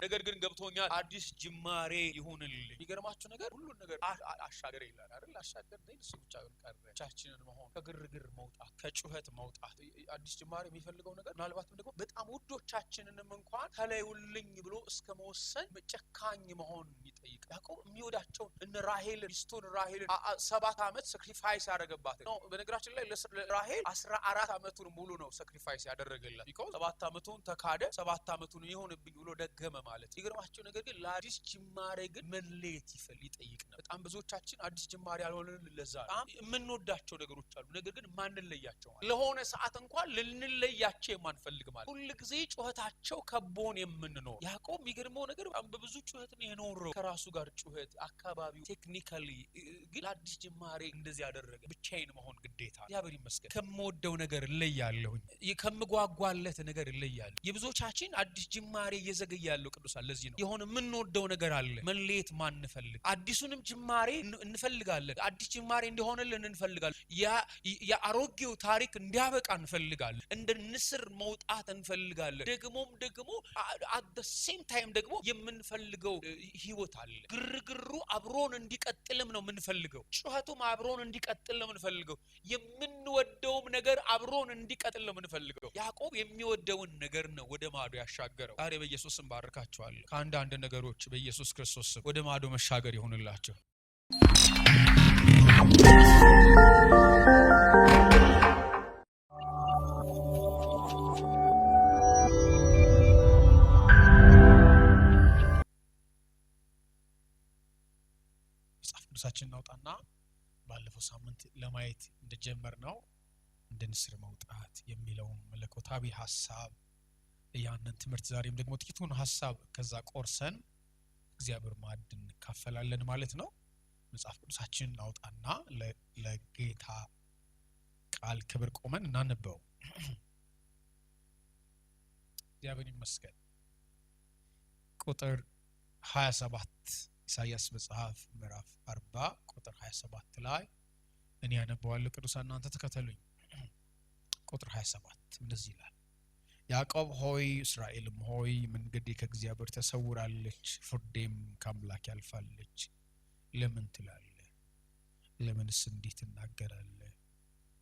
ነገር ግን ገብቶኛል አዲስ ጅማሬ ይሁንልኝ ይገርማችሁ ነገር ሁሉ ነገር አሻገር ይላል አይደል አሻገር ነው እሱ ብቻ ቀረ ቻችንን መሆን ከግርግር መውጣት ከጩኸት መውጣት አዲስ ጅማሬ የሚፈልገው ነገር ምናልባት ደግሞ በጣም ውዶቻችንንም እንኳን ተለዩልኝ ብሎ እስከ መወሰን ጨካኝ መሆን ይጠይቃል ያዕቆብ የሚወዳቸው እነ ራሔል ሚስቱን ራሔል 7 ዓመት ሳክሪፋይስ ያደረገባት ነው በነገራችን ላይ ራሔል 14 ዓመቱን ሙሉ ነው ሳክሪፋይስ ያደረገላት because 7 ዓመቱን ተካደ 7 ዓመቱን ይሆንብኝ ብሎ ደገመ ማለት ይገርማችሁ ነገር ግን ለአዲስ ጅማሬ ግን መለየት ይጠይቅ ነው በጣም ብዙዎቻችን አዲስ ጅማሬ ያልሆነን ለዛ በጣም የምንወዳቸው ነገሮች አሉ ነገር ግን ማንለያቸው ማለት ለሆነ ሰዓት እንኳን ልንለያቸው የማንፈልግ ማለት ሁሉ ጊዜ ጩኸታቸው ከቦን የምንኖር ያዕቆብ የሚገርመው ነገር በጣም በብዙ ጩኸት ነው የኖረው ከራሱ ጋር ጩኸት አካባቢው ቴክኒካሊ ግን አዲስ ጅማሬ እንደዚህ ያደረገ ብቻዬን መሆን ግዴታ ያብር ይመስገን ከመወደው ነገር ለያለሁኝ ከምጓጓለት ነገር ለያለሁ የብዙዎቻችን አዲስ ጅማሬ እየዘገያለው ቅዱሳን ለዚህ ነው የሆነ ምን ወደው ነገር አለ መለየት ማንፈልግ አዲሱንም ጅማሬ እንፈልጋለን አዲስ ጅማሬ እንዲሆነልን እንፈልጋለን ያ አሮጌው ታሪክ እንዲያበቃ እንፈልጋለን እንደ ንስር መውጣት እንፈልጋለን ደግሞ at the same time ደግሞ የምንፈልገው ህይወት አለ ግርግሩ አብሮን እንዲቀጥልም ነው የምንፈልገው ጩኸቱም አብሮን እንዲቀጥል ነው የምንፈልገው የምንወደውም ነገር አብሮን እንዲቀጥል ነው የምንፈልገው ያዕቆብ የሚወደውን ነገር ነው ወደ ማዶ ያሻገረው ዛሬ በኢየሱስም ባርካቸዋለሁ ከአንዳንድ ነገሮች በኢየሱስ ክርስቶስ ወደ ማዶ መሻገር ይሁንላችሁ ቅዱሳችን እናውጣና ባለፈው ሳምንት ለማየት እንደጀመርነው እንደንስር መውጣት የሚለው መለኮታዊ ሐሳብ ያንን ትምህርት ዛሬም ደግሞ ጥቂቱን ሐሳብ ከዛ ቆርሰን እግዚአብሔር ማዕድ እንካፈላለን ማለት ነው መጽሐፍ ቅዱሳችን እናውጣና ለጌታ ቃል ክብር ቆመን እናነበው እግዚአብሔር ይመስገን ቁጥር 27 ኢሳይያስ መጽሐፍ ምዕራፍ 40 ቁጥር 27 ላይ እኔ ያነበዋለሁ ቅዱሳን እናንተ ተከተሉኝ ቁጥር 27 እንደዚህ ይላል ያዕቆብ ሆይ እስራኤልም ሆይ መንገዴ ከእግዚአብሔር ተሰውራለች ፍርዴም ከአምላክ ያልፋለች ለምን ትላለህ ለምንስ እንዲህ ትናገራለህ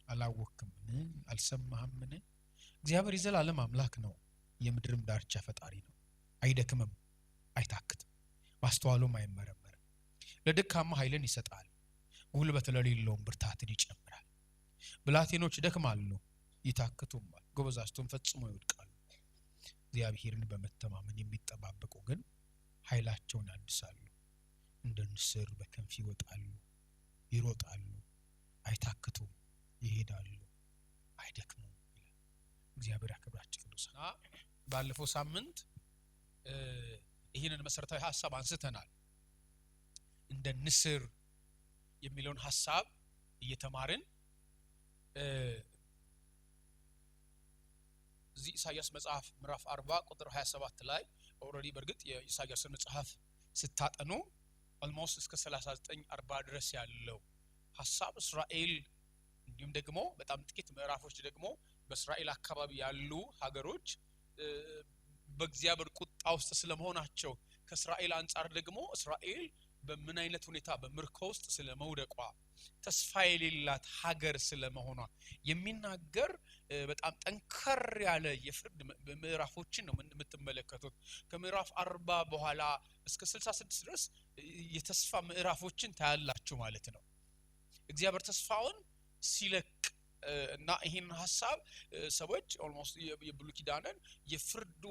አላወቅህምን አልሰማህምን እግዚአብሔር የዘላለም አምላክ ነው የምድርም ዳርቻ ፈጣሪ ነው አይደክምም አይታክትም ማስተዋሉም አይመረመርም ለደካማ ኃይልን ይሰጣል ጉልበት ለሌለውም ብርታትን ይጨምራል ብላቴኖች ይደክማሉ ይታክቱማል ጎበዛዝቱም ፈጽሞ ይወድቃሉ እግዚአብሔርን በመተማመን የሚጠባበቁ ግን ኃይላቸውን ያድሳሉ እንደ ንስር በክንፍ ይወጣሉ ይሮጣሉ አይታክቱም ይሄዳሉ አይደክሙም ይላል እግዚአብሔር ያክብራችሁ ቅዱሳን ባለፈው ሳምንት ይሄንን መሰረታዊ ሐሳብ አንስተናል እንደ ንስር የሚለውን ሐሳብ እየተማርን እዚህ ኢሳይያስ መጽሐፍ ምዕራፍ 40 ቁጥር 27 ላይ ኦሬዲ በርግጥ የኢሳይያስን መጽሐፍ ስታጠኑ almost እስከ 39-40 ድረስ ያለው ሐሳብ እስራኤል እንዲሁም ደግሞ በጣም ጥቂት ምዕራፎች ደግሞ በእስራኤል አካባቢ ያሉ ሀገሮች በእግዚአብሔር ቁጣ ውስጥ ስለመሆናቸው ከእስራኤል አንፃር ደግሞ እስራኤል በምን አይነት ሁኔታ በምርኮ ውስጥ ስለመውደቋ ተስፋ የሌላት ሀገር ስለመሆኗ የሚናገር በጣም ጠንከር ያለ የፍርድ ምዕራፎችን ነው የምትመለከቱት ከምዕራፍ 40 በኋላ እስከ 66 ድረስ የተስፋ ምዕራፎችን ታያላችሁ ማለት ነው እግዚአብሔር ተስፋውን ሲለቅ እና ይሄን ሐሳብ ሰዎች ኦልሞስት የብሉይ ኪዳንን የፍርዱ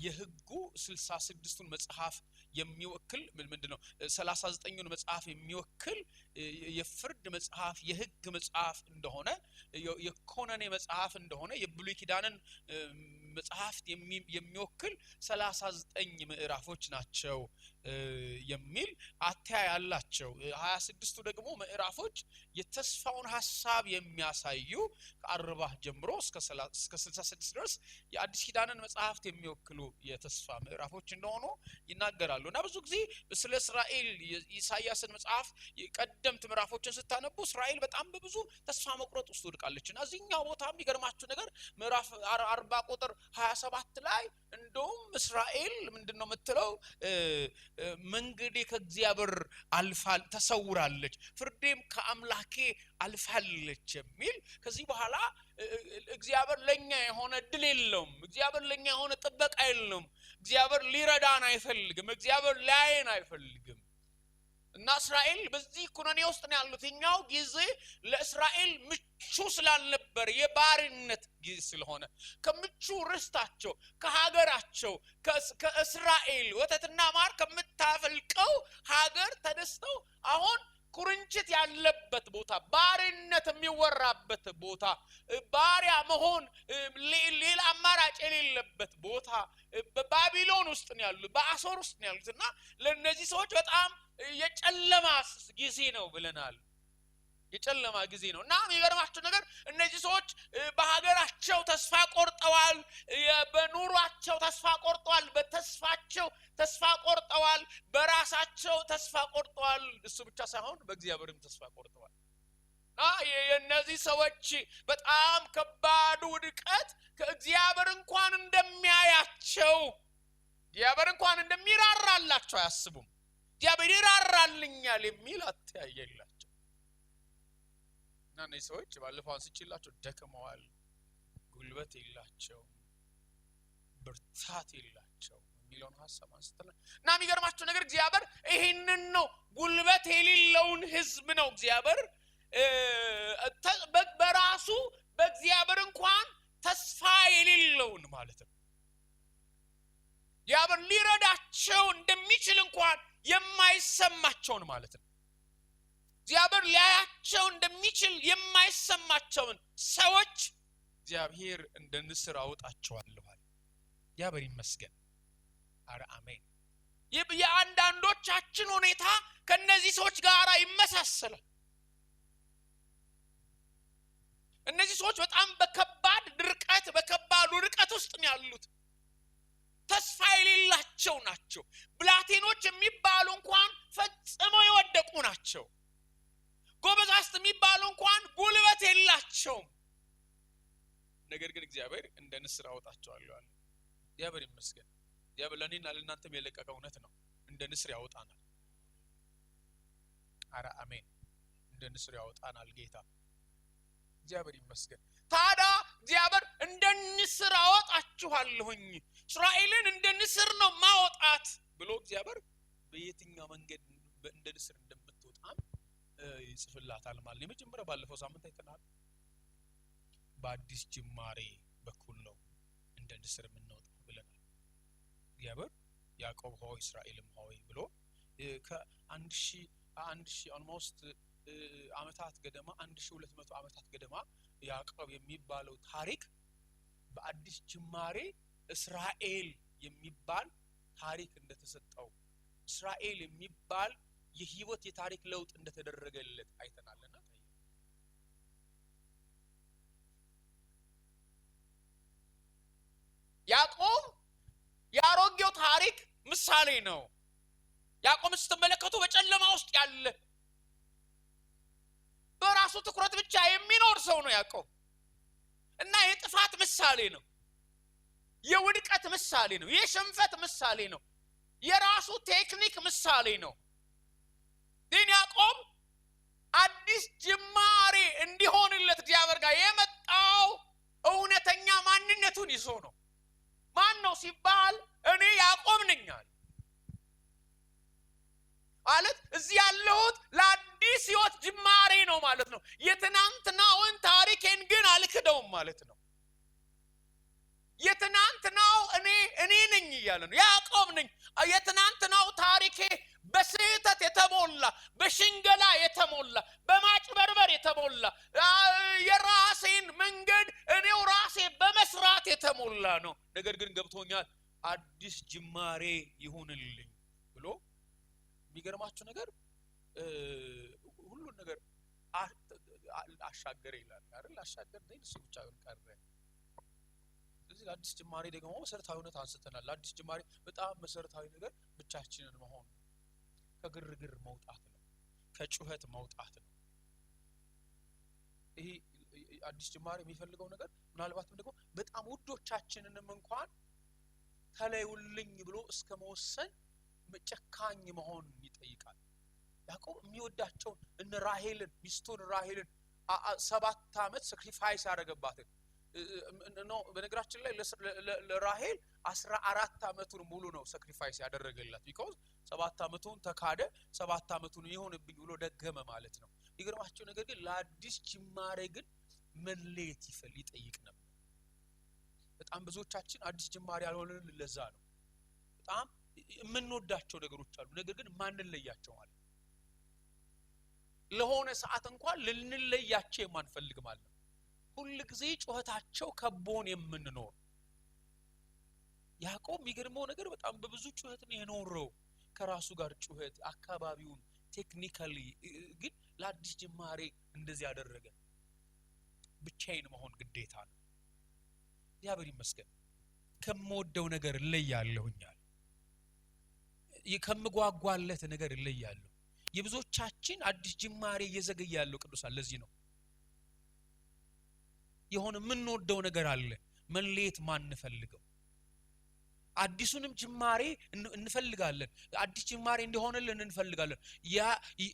የሕጉ 66ቱን መጽሐፍ የሚወክል ምንድነው 39ን መጽሐፍ የሚወክል የፍርድ መጽሐፍ የሕግ መጽሐፍ እንደሆነ የኮነኔ መጽሐፍ እንደሆነ የብሉይ ኪዳንን መጽሐፍት የሚወክል 39 ምዕራፎች ናቸው የሚል አተያይ አላቸው። 26ቱ ደግሞ ምዕራፎች የተስፋውን ሐሳብ የሚያሳዩ ከ40 ጀምሮ እስከ 66 ድረስ የአዲስ ኪዳንን መጽሐፍት የሚወክሉ የተስፋ ምዕራፎች እንደሆኑ ይናገራሉ። እና ብዙ ጊዜ ስለ እስራኤል ኢሳይያስን መጽሐፍ ቀደምት ምዕራፎችን ስታነቡ እስራኤል በጣም በብዙ ተስፋ መቁረጥ ውስጥ ወድቃለችና እዚህኛው ቦታ የሚገርማችሁ ነገር ምዕራፍ 40 ቁጥር 27 ላይ እንደውም እስራኤል ምንድነው የምትለው መንገዴ ከእግዚአብሔር አልፋል ተሰውራለች ፍርዴም ከአምላኬ አልፋለች የሚል ከዚህ በኋላ እግዚአብሔር ለኛ የሆነ ድል የለውም እግዚአብሔር ለኛ የሆነ ጥበቃ የለውም እግዚአብሔር ሊረዳን አይፈልግም እግዚአብሔር ላይን አይፈልግም እና እስራኤል በዚህ ኩነኔ ውስጥ ነው ያሉትኛው ጊዜ ለእስራኤል ምቹ ስላልነበር የባርነት ጊዜ ስለሆነ ከምቹ ርስታቸው ከሀገራቸው ከእስራኤል ወተትና ማር ከምታፈልቀው ሀገር ተነስተው አሁን ኩርንችት ያለበት ቦታ ባርነት የሚወራበት ቦታ ባሪያ መሆን ሌላ አማራጭ የሌለበት ቦታ በባቢሎን ውስጥ ነው ያሉት በአሶር ውስጥ ነው ያሉትና ለነዚህ ሰዎች በጣም የጨለማ ጊዜ ነው ብለናል የጨለማ ጊዜ ነው እና የሚገርማችሁ ነገር እነዚህ ሰዎች በሀገራቸው ተስፋ ቆርጠዋል በኑሯቸው ተስፋ ቆርጠዋል በተስፋቸው ተስፋ ቆርጠዋል በራሳቸው ተስፋ ቆርጠዋል እሱ ብቻ ሳይሆን በእግዚአብሔርም ተስፋ ቆርጠዋል የነዚህ ሰዎች በጣም ከባድ ውድቀት ከእግዚአብሔር እንኳን እንደሚያያቸው እግዚአብሔር እንኳን እንደሚራራላቸው አያስቡም እግዚአብሔር ይራራልኛል የሚል አተያይ የላቸው እና እነዚህ ሰዎች ባለፈው አንስቼላቸው ደክመዋል ጉልበት የላቸው ብርታት የላቸው የሚለውን ሐሳብ አንስተናል እና የሚገርማችሁ ነገር እግዚአብሔር ይሄንን ነው ጉልበት የሌለውን ህዝብ ነው እግዚአብሔር በራሱ በእግዚአብሔር እንኳን ተስፋ የሌለውን ማለት ነው እግዚአብሔር ሊረዳቸው እንደሚችል እንኳን የማይሰማቸውን ማለት ነው እግዚአብሔር ሊያያቸው እንደሚችል የማይሰማቸውን ሰዎች እግዚአብሔር እንደ ንስር አወጣቸዋለሁ አለ እግዚአብሔር ይመስገን አረ አሜን የአንዳንዶቻችን ሁኔታ ከነዚህ ሰዎች ጋር ይመሳሰላል እነዚህ ሰዎች በጣም በከባድ ድርቀት በከባድ ውድቀት ውስጥ ነው ያሉት ተስፋ የሌላቸው ናቸው ብላቴኖች የሚባሉ እንኳን ፈጽመው የወደቁ ናቸው ጎበዛዝት የሚባሉ እንኳን ጉልበት የላቸውም ነገር ግን እግዚአብሔር እንደ ንስር አወጣቸዋለሁ አለ እግዚአብሔር ይመስገን እግዚአብሔር ለኔና ለእናንተም የለቀቀው እውነት ነው እንደ ንስር ያወጣናል አረ አሜን እንደ ንስር ያወጣናል ጌታ እግዚአብሔር ይመስገን ታዲያ እግዚአብሔር እንደ ንስር አወጣችኋለሁኝ እስራኤልን እንደ ንስር ነው ማወጣት ብሎ እግዚአብሔር በየትኛው መንገድ እንደ ንስር እንደምትወጣም ይጽፍላታል ማለት የመጀመሪያ ባለፈው ሳምንት አይተናል በአዲስ ጅማሬ በኩል ነው እንደ ንስር የምንወጣው ብለናል እግዚአብሔር ያዕቆብ ሆይ እስራኤልም ሆይ ብሎ ከአንድ ሺህ ኦልሞስት አመታት ገደማ 1200 አመታት ገደማ ያዕቆብ የሚባለው ታሪክ በአዲስ ጅማሬ እስራኤል የሚባል ታሪክ እንደተሰጠው እስራኤል የሚባል የህይወት የታሪክ ለውጥ እንደተደረገለት አይተናልና ያዕቆብ ያሮጌው ታሪክ ምሳሌ ነው ያዕቆብ ስትመለከቱ በጨለማ ውስጥ ያለ በራሱ ትኩረት ብቻ የሚኖር ሰው ነው ያዕቆብ እና የጥፋት ምሳሌ ነው የውድቀት ምሳሌ ነው የሽንፈት ምሳሌ ነው የራሱ ቴክኒክ ምሳሌ ነው ግን ያዕቆብ አዲስ ጅማሬ እንዲሆንለት እግዚአብሔር ጋር የመጣው እውነተኛ ማንነቱን ይዞ ነው ማን ነው ሲባል እኔ ያዕቆብ ነኝ ማለት እዚህ ያለሁት ለአዲስ ህይወት ጅማሬ ነው ማለት ነው የትናንትናውን ታሪኬን ግን ማለት ነው። የትናንትናው እኔ ነኝ እያለ ነው። ያዕቆብ ነኝ። የትናንትናው ታሪኬ በስህተት የተሞላ፣ በሽንገላ የተሞላ፣ በማጭበርበር የተሞላ፣ የራሴን መንገድ እኔው ራሴ በመስራት የተሞላ ነው። ነገር ግን ገብቶኛል፣ አዲስ ጅማሬ ይሁንልኝ ብሎ የሚገርማችሁ ነገር ሁሉን ነገር አሻገረ ይላል አይደል? አሻገረ ነው እሱ ብቻ ቀረ። ስለዚህ አዲስ ጅማሬ ደግሞ መሰረታዊነት አንስተናል። አዲስ ጅማሬ በጣም መሰረታዊ ነገር ብቻችንን መሆን፣ ከግርግር መውጣት ነው፣ ከጩኸት መውጣት ነው። ይሄ አዲስ ጅማሬ የሚፈልገው ነገር ምናልባትም ደግሞ በጣም ውዶቻችንንም እንኳን ተለዩልኝ ብሎ እስከ መወሰን ጨካኝ መሆን ይጠይቃል። ያዕቆብ የሚወዳቸውን እነ ራሔልን ሚስቱን ራሔልን 7 ዓመት ሳክሪፋይስ ያደረገባትን ነው። በነገራችን ላይ ለራሔል 14 ዓመቱን ሙሉ ነው ሳክሪፋይስ ያደረገላት። ቢኮዝ 7 ዓመቱን ተካደ፣ 7 ዓመቱን ይሆንብኝ ብሎ ደገመ ማለት ነው። ይገርማችሁ ነገር ግን ለአዲስ ጅማሬ ግን መለየት ይጠይቅ ነበር። በጣም ብዙዎቻችን አዲስ ጅማሬ ያልሆነን ለዛ ነው። በጣም የምንወዳቸው ነገሮች አሉ፣ ነገር ግን ማንለያቸው ማለት ነው። ለሆነ ሰዓት እንኳን ልንለያቸው የማንፈልግ ማለት ነው። ሁሉ ጊዜ ጩኸታቸው ከቦን የምንኖር። ያዕቆብ የሚገርመው ነገር በጣም በብዙ ጩኸት ነው የኖረው፣ ከራሱ ጋር ጩኸት፣ አካባቢውን ቴክኒካሊ። ግን ለአዲስ ጅማሬ እንደዚህ ያደረገ ብቻዬን መሆን ግዴታ ነው። እግዚአብሔር ይመስገን። ከምወደው ነገር እለያለሁኛል፣ ከምጓጓለት ነገር እለያለሁ። የብዙዎቻችን አዲስ ጅማሬ እየዘገየ ያለው ቅዱሳን ለዚህ ነው። የሆነ የምንወደው ነገር አለ፣ መለየት ማንፈልገው። አዲሱንም ጅማሬ እንፈልጋለን፣ አዲስ ጅማሬ እንዲሆንልን እንፈልጋለን።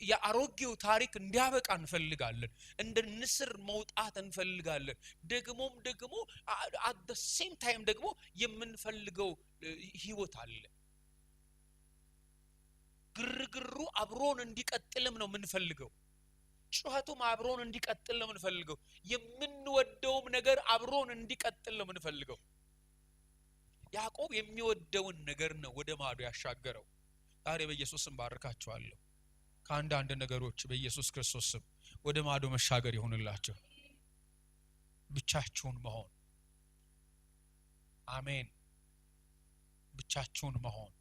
የአሮጌው ታሪክ እንዲያበቃ እንፈልጋለን፣ እንደ ንስር መውጣት እንፈልጋለን። ደግሞ at the same time ደግሞ የምንፈልገው ህይወት አለ። ግርግሩ አብሮን እንዲቀጥልም ነው የምንፈልገው። ጩኸቱም አብሮን እንዲቀጥል ነው የምንፈልገው። የምንወደውም ነገር አብሮን እንዲቀጥል ነው የምንፈልገው። ያዕቆብ የሚወደውን ነገር ነው ወደ ማዶ ያሻገረው። ዛሬ በኢየሱስ ስም ባርካችኋለሁ። ከአንዳንድ ነገሮች በኢየሱስ ክርስቶስ ስም ወደ ማዶ መሻገር ይሁንላችሁ። ብቻችሁን መሆን፣ አሜን። ብቻችሁን መሆን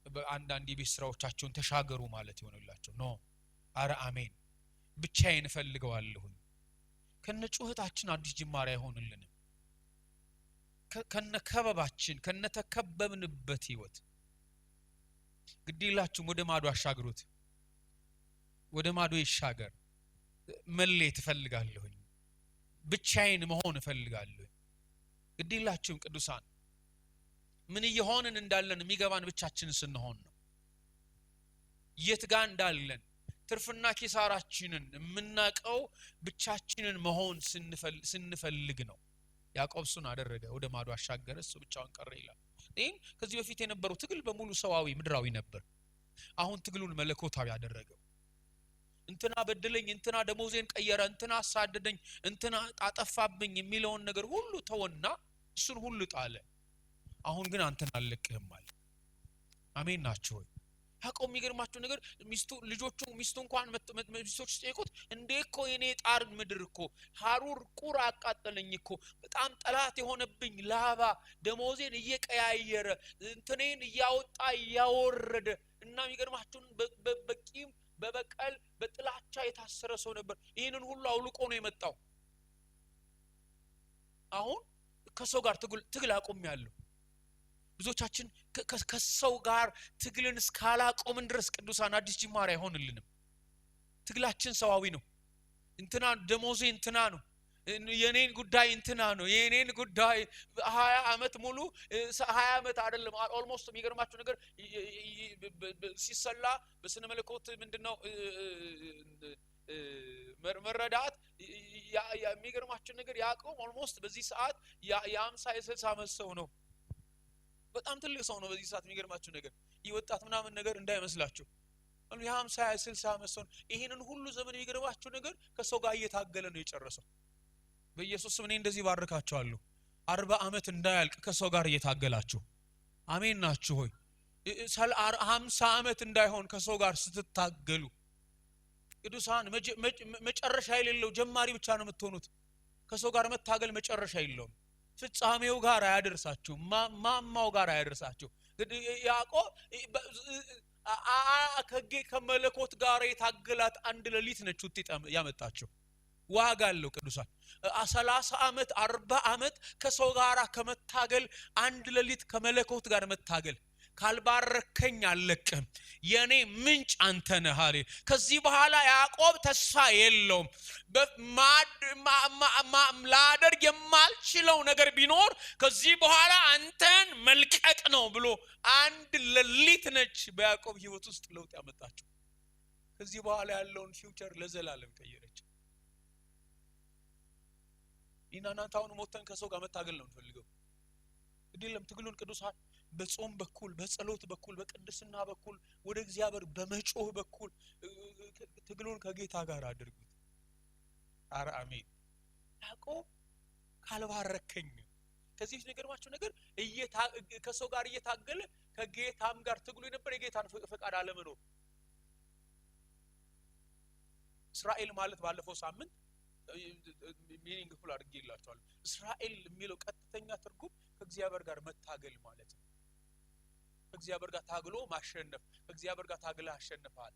በአንዳንድ የቤት ስራዎቻችሁን ተሻገሩ ማለት ይሆንላችሁ። ኖ አረ አሜን። ብቻዬን እፈልገዋለሁኝ። ከነጩኸታችን አዲስ ጅማሬ አይሆንልንም። ከነከበባችን ከነተከበብንበት ህይወት ግዴላችሁም ወደ ማዶ አሻግሩት። ወደ ማዶ ይሻገር። መለየት እፈልጋለሁኝ፣ ብቻዬን መሆን እፈልጋለሁኝ። ግዴላችሁም ቅዱሳን ምን እየሆንን እንዳለን የሚገባን ብቻችን ስንሆን ነው። የት ጋር እንዳለን ትርፍና ኪሳራችንን የምናቀው ብቻችንን መሆን ስንፈልግ ነው። ያዕቆብ እሱን አደረገ፣ ወደ ማዶ አሻገረ፣ እሱ ብቻውን ቀረ ይላል። ይህም ከዚህ በፊት የነበረው ትግል በሙሉ ሰዋዊ ምድራዊ ነበር። አሁን ትግሉን መለኮታዊ ያደረገው። እንትና በደለኝ፣ እንትና ደሞዜን ቀየረ፣ እንትና አሳደደኝ፣ እንትና አጠፋብኝ የሚለውን ነገር ሁሉ ተወና እሱን ሁሉ ጣለ። አሁን ግን አንተን አልለቅህም አለ። አሜን ናችሁ ወይ? ያዕቆብ የሚገርማችሁ ነገር ሚስቱ እንኳን ሚስቶች ሲጠይቁት እንዴ እኮ የኔ ጣር ምድር እኮ ሐሩር ቁር አቃጠለኝ እኮ፣ በጣም ጠላት የሆነብኝ ላባ ደሞዜን እየቀያየረ እንትኔን እያወጣ እያወረደ እና የሚገርማችሁ በቂም በበቀል በጥላቻ የታሰረ ሰው ነበር። ይህንን ሁሉ አውልቆ ነው የመጣው። አሁን ከሰው ጋር ትግል አቆሚያለሁ። ብዙዎቻችን ከሰው ጋር ትግልን እስካላቆምን ድረስ ቅዱሳን አዲስ ጅማሬ አይሆንልንም። ትግላችን ሰዋዊ ነው። እንትና ደሞዜ እንትና ነው፣ የኔን ጉዳይ እንትና ነው፣ የኔን ጉዳይ 20 ዓመት ሙሉ 20 ዓመት አይደለም ኦልሞስት የሚገርማችሁ ነገር ሲሰላ በስነ መለኮት ምንድነው መረዳት የሚገርማችሁ ነገር ያዕቆብ ኦልሞስት በዚህ ሰዓት የ50 የ60 ዓመት ሰው ነው። በጣም ትልቅ ሰው ነው በዚህ ሰዓት። የሚገርማችሁ ነገር ይወጣት ምናምን ነገር እንዳይመስላችሁ የ50 የ60 ዓመት ሰው። ይሄንን ሁሉ ዘመን የሚገርማችሁ ነገር ከሰው ጋር እየታገለ ነው የጨረሰው። በኢየሱስ ስም እኔ እንደዚህ ባርካችኋለሁ። 40 ዓመት እንዳያልቅ ከሰው ጋር እየታገላችሁ አሜን ናችሁ ሆይ 50 ዓመት እንዳይሆን ከሰው ጋር ስትታገሉ ቅዱሳን መጨረሻ የሌለው ጀማሪ ብቻ ነው የምትሆኑት። ከሰው ጋር መታገል መጨረሻ የለውም። ፍጻሜው ጋር አያደርሳችሁ፣ ማማው ጋር አያደርሳችሁ። ያዕቆብ ከመለኮት ጋር የታገላት አንድ ሌሊት ነች ውጤት ያመጣችው። ዋጋ አለው ቅዱሳን። 30 ዓመት 40 ዓመት ከሰው ጋር ከመታገል አንድ ሌሊት ከመለኮት ጋር መታገል ካልባረከኝ አልለቅም። የኔ ምንጭ አንተ ነህ አለ። ከዚህ በኋላ ያዕቆብ ተስፋ የለውም። ላደርግ የማልችለው ነገር ቢኖር ከዚህ በኋላ አንተን መልቀቅ ነው ብሎ አንድ ሌሊት ነች በያዕቆብ ሕይወት ውስጥ ለውጥ ያመጣችው። ከዚህ በኋላ ያለውን ፊውቸር ለዘላለም ቀየረች። እናንተ አሁን ሞተን ከሰው ጋር መታገል ነው እንፈልገው አይደለም። ትግሉን ቅዱሳን በጾም በኩል በጸሎት በኩል በቅድስና በኩል ወደ እግዚአብሔር በመጮህ በኩል ትግሉን ከጌታ ጋር አድርጉት። አረ አሜን። ያዕቆብ ካልባረከኝ ከዚህ ነገርማችሁ ነገር ከሰው ጋር እየታገለ ከጌታም ጋር ትግሉ የነበር የጌታን ፈቃድ አለመኖር። እስራኤል ማለት ባለፈው ሳምንት ሚኒንግ ሁሉ አድርጌላችኋለሁ። እስራኤል የሚለው ቀጥተኛ ትርጉም ከእግዚአብሔር ጋር መታገል ማለት ነው። ከእግዚአብሔር ጋር ታግሎ ማሸነፍ። ከእግዚአብሔር ጋር ታግለህ አሸንፈሃል።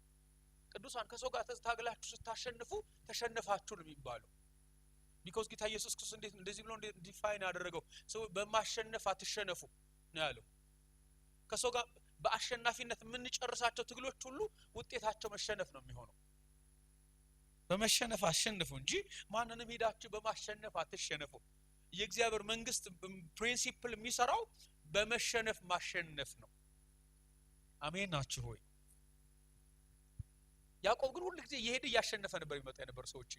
ቅዱሳን ከሰው ጋር ታግላችሁ ስታሸንፉ ተሸነፋችሁ ነው የሚባለው። ቢኮዝ ጌታ ኢየሱስ ክርስቶስ እንደዚህ ብሎ ዲፋይን ያደረገው ሰው በማሸነፍ አትሸነፉ ነው ያለው። ከሰው ጋር በአሸናፊነት የምንጨርሳቸው ትግሎች ሁሉ ውጤታቸው መሸነፍ ነው የሚሆነው። በመሸነፍ አሸንፉ እንጂ ማንንም ሄዳችሁ በማሸነፍ አትሸነፉ። የእግዚአብሔር መንግስት ፕሪንሲፕል የሚሰራው በመሸነፍ ማሸነፍ ነው። አሜን ናችሁ ሆይ። ያዕቆብ ግን ሁሉ ጊዜ እየሄደ እያሸነፈ ነበር ይመጣ የነበር ሰዎች።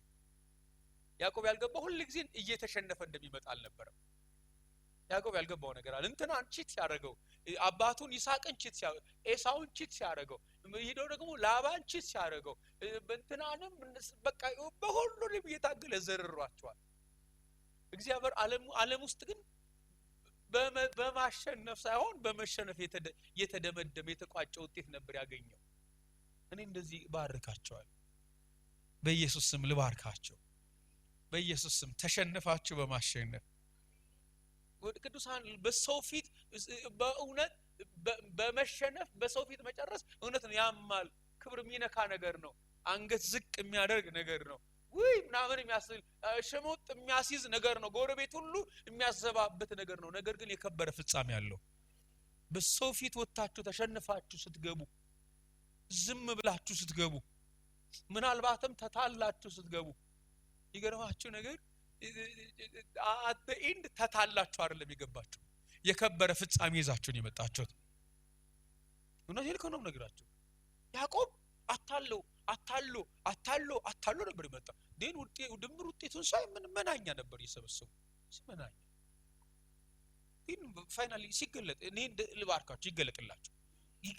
ያዕቆብ ያልገባው ሁሉ ጊዜ እየተሸነፈ እንደሚመጣ አልነበረም። ያዕቆብ ያልገባው ነገር አለ። እንትናን ቺት ሲያደርገው አባቱን ይስሐቅን ቺት ሲያደርገው ኤሳውን ቺት ሲያደርገው ሄደው ደግሞ ላባን ቺት ሲያደርገው በእንትናንም በቃ በሁሉንም እየታገለ ዘርሯቸዋል። እግዚአብሔር ዓለም ውስጥ ግን በማሸነፍ ሳይሆን በመሸነፍ የተደመደመ የተቋጨ ውጤት ነበር ያገኘው። እኔ እንደዚህ ባርካቸዋል። በኢየሱስ ስም ልባርካቸው። በኢየሱስ ስም ተሸነፋችሁ በማሸነፍ ቅዱሳን በሰው ፊት በእውነት በመሸነፍ በሰው ፊት መጨረስ እውነት ነው ያማል። ክብር የሚነካ ነገር ነው። አንገት ዝቅ የሚያደርግ ነገር ነው። ወይ ምናምን የሚያስል ሽሙጥ የሚያስይዝ ነገር ነው። ጎረቤት ሁሉ የሚያዘባበት ነገር ነው። ነገር ግን የከበረ ፍጻሜ ያለው በሰው ፊት ወጣችሁ ተሸንፋችሁ ስትገቡ፣ ዝም ብላችሁ ስትገቡ፣ ምናልባትም ተታላችሁ ስትገቡ ይገርማችሁ ነገር አት ኤንድ ተታላችሁ አይደለም የገባችሁ፣ የከበረ ፍጻሜ ይዛችሁን የመጣችሁት። እውነቴን እኮ ነው የምነግራችሁ። ያዕቆብ አታሎ ነበር የመጣ። ግን ድምር ውጤቱን ሳይ መናኛ ነበር እየሰበሰቡ መናኛ። ግን ፋይናሊ ሲገለጥ እኔ ልባርካችሁ ይገለጥላችሁ፣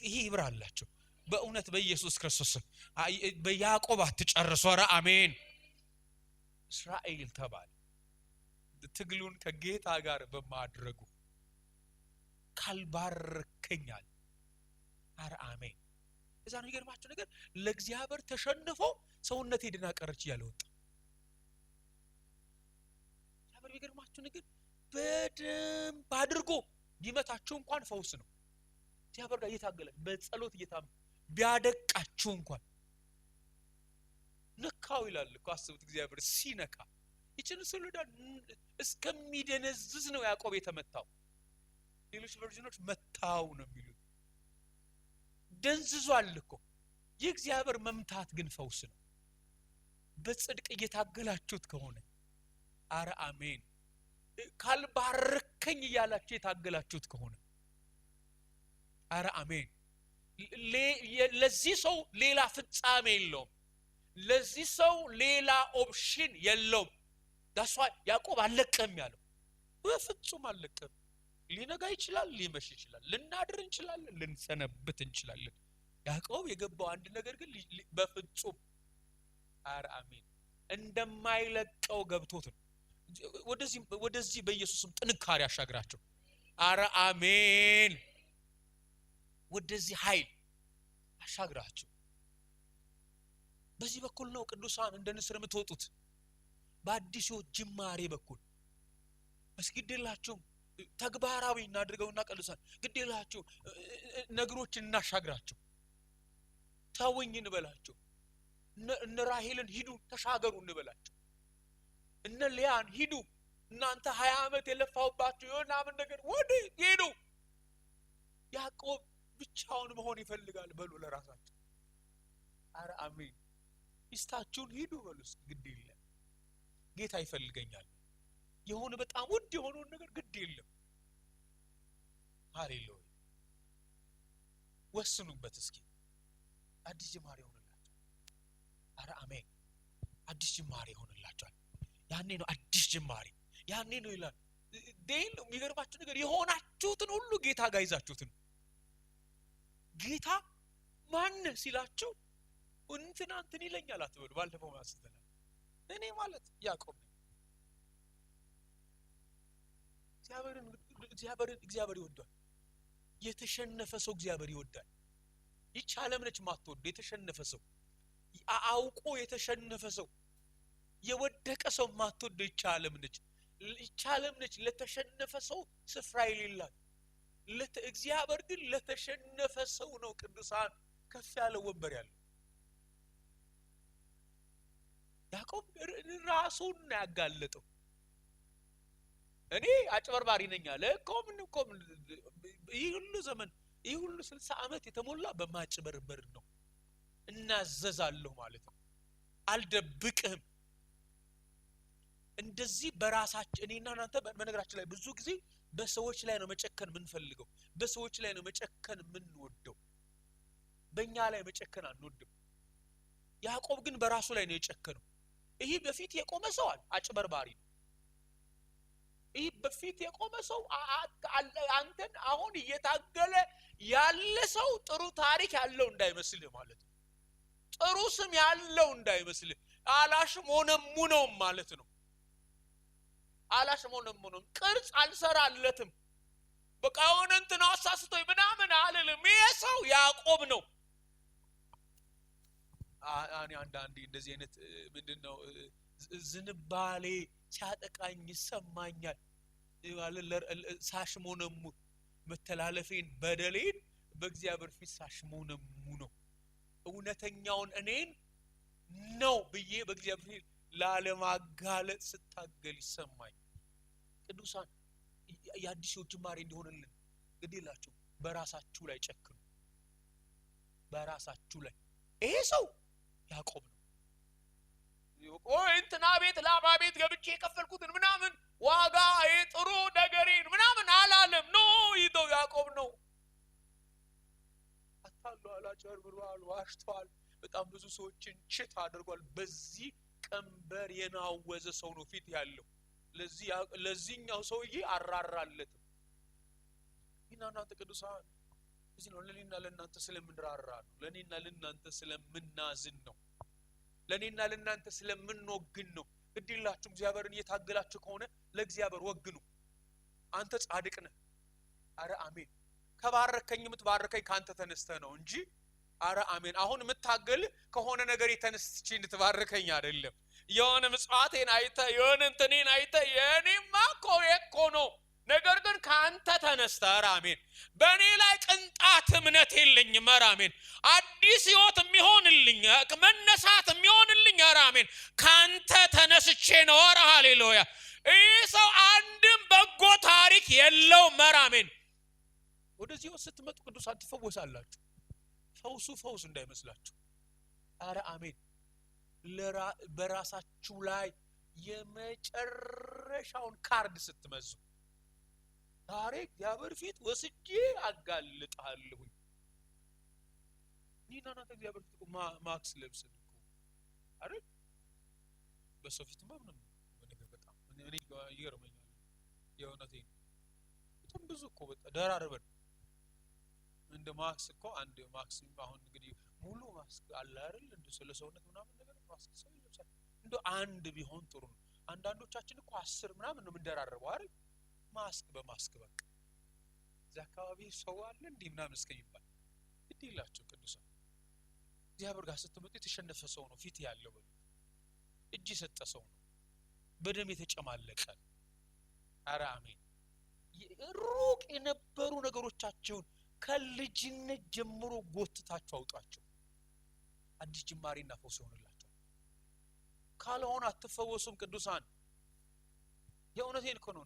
ይሄ ይብራላችሁ በእውነት በኢየሱስ ክርስቶስ። በያዕቆብ አትጨርሱ። ኧረ አሜን። እስራኤል ተባለ ትግሉን ከጌታ ጋር በማድረጉ ካልባረከኛል። ኧረ አሜን። እዛ ነው የሚገርማችሁ ነገር ለእግዚአብሔር ተሸንፎ ሰውነቴ ድና ቀረች እያለ ወጣ። እግዚአብሔር የሚገርማችሁ ነገር በደንብ አድርጎ ቢመታችሁ እንኳን ፈውስ ነው። እግዚአብሔር ጋር እየታገለ በጸሎት እየታመ ቢያደቃችሁ እንኳን ነካው ይላል እኮ። አስቡት እግዚአብሔር ሲነካ ይችን ሰሎዳ እስከሚደነዝዝ ነው ያዕቆብ የተመታው። ሌሎች ቨርዥኖች መታው ነው የሚሉት። ደንዝዟል እኮ። የእግዚአብሔር መምታት ግን ፈውስ ነው። በጽድቅ እየታገላችሁት ከሆነ አረ አሜን። ካልባረከኝ እያላችሁ የታገላችሁት ከሆነ አረ አሜን። ለዚህ ሰው ሌላ ፍጻሜ የለውም። ለዚህ ሰው ሌላ ኦፕሽን የለውም። ዳስዋ ያዕቆብ አልለቀም ያለው በፍጹም አልለቀም። ሊነጋ ይችላል፣ ሊመሽ ይችላል፣ ልናድር እንችላለን፣ ልንሰነብት እንችላለን። ያዕቆብ የገባው አንድ ነገር ግን በፍጹም አረ አሜን እንደማይለቀው ገብቶት ነው። ወደዚህ በኢየሱስም ጥንካሬ አሻግራቸው። አረ አሜን። ወደዚህ ኃይል አሻግራቸው። በዚህ በኩል ነው ቅዱሳን እንደ ንስር የምትወጡት፣ በአዲስ ሕይወት ጅማሬ በኩል። መስግድላችሁ ተግባራዊ እናድርገውና ቅዱሳን ግድላችሁ ነገሮችን እናሻግራቸው። ተውኝ እንበላቸው። እነ ራሔልን ሂዱ ተሻገሩ እንበላቸው። እነ ሊያን ሂዱ እናንተ 20 ዓመት የለፋውባችሁ የሆነምን ነገር ወደ ሄዱ። ያዕቆብ ብቻውን መሆን ይፈልጋል በሉ ለራሳችሁ። አረ አሜን። ሚስታችሁን ሂዱ በሉ እስኪ፣ ግድ የለም ጌታ ይፈልገኛል የሆነ በጣም ውድ የሆነውን ነገር ግድ የለም። ሃሌሉያ። ወስኑበት እስኪ። አዲስ ጅማሬ ሆነላችሁ። አረ አሜን። አዲስ ጅማሬ ሆነላችኋል። ያኔ ነው አዲስ ጅማሬ፣ ያኔ ነው ይላል። ደን የሚገርማችሁ ነገር የሆናችሁትን ሁሉ ጌታ ጋር ይዛችሁትን። ጌታ ማን ሲላችሁ እንትን ይለኛል አትበሉ። ባለፈው ማስተላል እኔ ማለት ያዕቆብ ነኝ። እግዚአብሔር ይወዳል። የተሸነፈ ሰው እግዚአብሔር ይወዳል። ይህች ዓለም ነች ማትወድ የተሸነፈ ሰው፣ አውቆ የተሸነፈ ሰው፣ የወደቀ ሰው ማትወድ ይህች ዓለም ነች። ይህች ዓለም ነች ለተሸነፈ ሰው ስፍራ የሌላት። እግዚአብሔር ግን ለተሸነፈ ሰው ነው ቅዱሳን ከፍ ያለ ወንበር ያለው። ያዕቆብ ራሱን ያጋለጠው እኔ አጭበርባሪ ነኝ አለ እኮ። ይህ ሁሉ ዘመን ይህ ሁሉ 60 ዓመት የተሞላ በማጭበርበር ነው። እናዘዛለሁ ማለት ነው። አልደብቅህም። እንደዚህ በራሳችን እኔና እናንተ በነገራችን ላይ ብዙ ጊዜ በሰዎች ላይ ነው መጨከን የምንፈልገው፣ በሰዎች ላይ ነው መጨከን የምንወደው። በእኛ ላይ መጨከን አንወድም። ያዕቆብ ግን በራሱ ላይ ነው የጨከነው። ይህ በፊት የቆመ ሰው አጭበርባሪ ነው። ይህ በፊት የቆመ ሰው አንተን አሁን እየታገለ ያለ ሰው ጥሩ ታሪክ ያለው እንዳይመስልህ ማለት ነው። ጥሩ ስም ያለው እንዳይመስልህ። አላሽሞነሙነውም ማለት ነው። አላሽሞነሙነውም። ቅርጽ አልሰራለትም። በቃ የሆነ እንትን አሳስቶኝ ምናምን አልልም። ይሄ ሰው ያዕቆብ ነው። አንዳንዴ እንደዚህ አይነት ምንድነው ዝንባሌ ሲያጠቃኝ ይሰማኛል። ሳሽሞነሙ መተላለፌን በደሌን በእግዚአብሔር ፊት ሳሽሞነሙ ነው። እውነተኛውን እኔን ነው ብዬ በእግዚአብሔር ፊት ላለማጋለጥ ስታገል ይሰማኝ። ቅዱሳን የአዲስ ሕይወት ጅማሬ እንዲሆንልን ግዴላችሁ በራሳችሁ ላይ ጨክኑ። በራሳችሁ ላይ ይሄ ሰው ያዕቆብ ነው። እንትና ቤት ላባ ቤት ገብቼ የከፈልኩትን ምናምን ዋጋ ጥሩ ነገሬን ምናምን አላለም። ኖ ይተው ያዕቆብ ነው። አታሏል፣ አጭበርብሯል፣ ዋሽቷል፣ በጣም ብዙ ሰዎችን ችት አድርጓል። በዚህ ቀንበር የናወዘ ሰው ነው ፊት ያለው። ለዚህኛው ሰውዬ አራራለትም። እናንተ ቅዱሳን እዚህ ነው ለኔና ለእናንተ ስለምንራራ ነው። ለኔና ለእናንተ ስለምናዝን ነው። ለኔና ለእናንተ ስለምንወግን ነው። ግድላችሁ እግዚአብሔርን እየታገላችሁ ከሆነ ለእግዚአብሔር ወግኑ። አንተ ጻድቅ ነህ። አረ አሜን። ከባረከኝ የምትባረከኝ ካንተ ተነስተህ ነው እንጂ አረ አሜን። አሁን የምታገል ከሆነ ነገር የተነስቼ እንድትባረከኝ አይደለም። የሆነ ምጽዋቴን አይተህ የሆነ እንትኔን አይተህ የኔማ እኮ ነው። ነገር ግን ካንተ ተነስተህ አረ አሜን። በእኔ ላይ ቅንጣት እምነት የለኝም። አረ አሜን። አዲስ ሕይወት የሚሆንልኝ መነሳት የሚሆንልኝ አረ አሜን ካንተ ተነስቼ ነው። አረ ሃሌሉያ። ይህ ሰው አንድም በጎ ታሪክ የለውም። አረ አሜን። ወደዚህ ስትመጡ ቅዱሳን ትፈወሳላችሁ። ፈውስ እንዳይመስላችሁ። አረ አሜን። በራሳችሁ ላይ የመጨረሻውን ካርድ ስትመዙ ዛሬ እግዚአብሔር ፊት ወስጄ አጋልጣለሁ። እናንተ እግዚአብሔር ፊት ማክስ ለብሰን እኮ አይደል? በሰው ፊት ምንም ነገር በጣም እኔ ይገርመኛል። የእውነቴን በጣም ብዙ እኮ በጣም ደራርበን እንደ ማክስ እኮ አንድ ማክስ አሁን እንግዲህ ሙሉ ማክስ አለ አይደል? እንደ ስለሰውነት ምናምን ነገር ማክስ ሰው ይለብሳል። እንደ አንድ ቢሆን ጥሩ ነው። አንዳንዶቻችን እኮ 10 ምናምን ነው የምንደራረበው አይደል? ማስክ በማስክ በቃ እዛ አካባቢ ሰው አለ እንዴ ምናምን እስከሚባል ግድ ይላችሁ ቅዱሳን። እግዚአብሔር ጋር ስትመጡ የተሸነፈ ሰው ነው ፊት ያለው በሉ፣ እጅ የሰጠ ሰው ነው በደም የተጨማለቀ። ኧረ አሜን። ሩቅ የነበሩ ነገሮቻቸውን ከልጅነት ጀምሮ ጎትታችሁ አውጣቸው። አዲስ ጅማሬና ፈውስ ይሆንላችሁ። ካልሆነ አትፈወሱም ቅዱሳን። የእውነቴን እኮ ነው።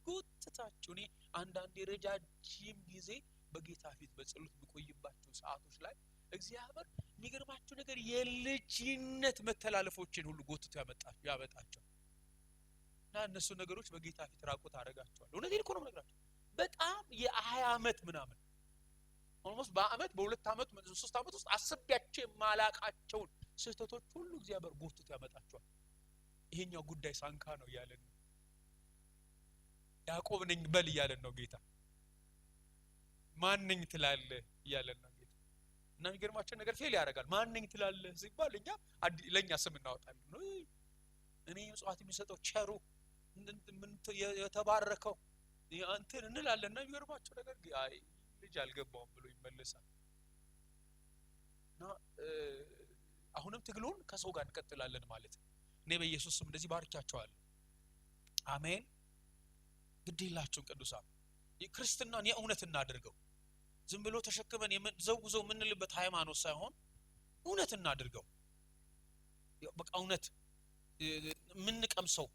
ጎትታችሁ እኔ አንዳንድ ረጃጅም ጊዜ በጌታ ፊት በጸሎት የሚቆይባቸው ሰዓቶች ላይ እግዚአብሔር የሚገርማችሁ ነገር የልጅነት መተላለፎችን ሁሉ ጎትቶ ያመጣቸው እና እነሱ ነገሮች በጌታ ፊት ራቆት አደረጋቸዋለሁ። እውነቴን እኮ ነው የምነግራችሁ። በጣም የ20 ዓመት ምናምን ኦልሞስት በአመት በ2 ዓመት 3 ዓመት ውስጥ አስቤያቸው የማላቃቸውን ስህተቶች ሁሉ እግዚአብሔር ጎትቶ ያመጣቸዋል። ይሄኛው ጉዳይ ሳንካ ነው እያለን ነው። ያዕቆብ ነኝ በል እያለን ነው ጌታ። ማን ነኝ ትላለህ እያለን ነው ጌታ። እና የሚገርማቸው ነገር ፌል ያደርጋል። ማን ነኝ ትላለህ ሲባል እኛ ለኛ ስም እናወጣለን ነው። እኔ ምጽዋት የሚሰጠው ቸሩ የተባረከው እንትን እንላለን። እና የሚገርማቸው ነገር አይ ልጅ አልገባውም ብሎ ይመለሳል። እና አሁንም ትግሉን ከሰው ጋር እንቀጥላለን ማለት ነው። እኔ በኢየሱስ ስም እንደዚህ ባርካቸዋለሁ። አሜን። ግድ ይላችሁን ቅዱሳን ክርስትናን የእውነት እናድርገው። ዝም ብሎ ተሸክመን የምንዘውዘው የምንልበት ሃይማኖት ሳይሆን እውነት እናድርገው። በቃ እውነት የምንቀምሰው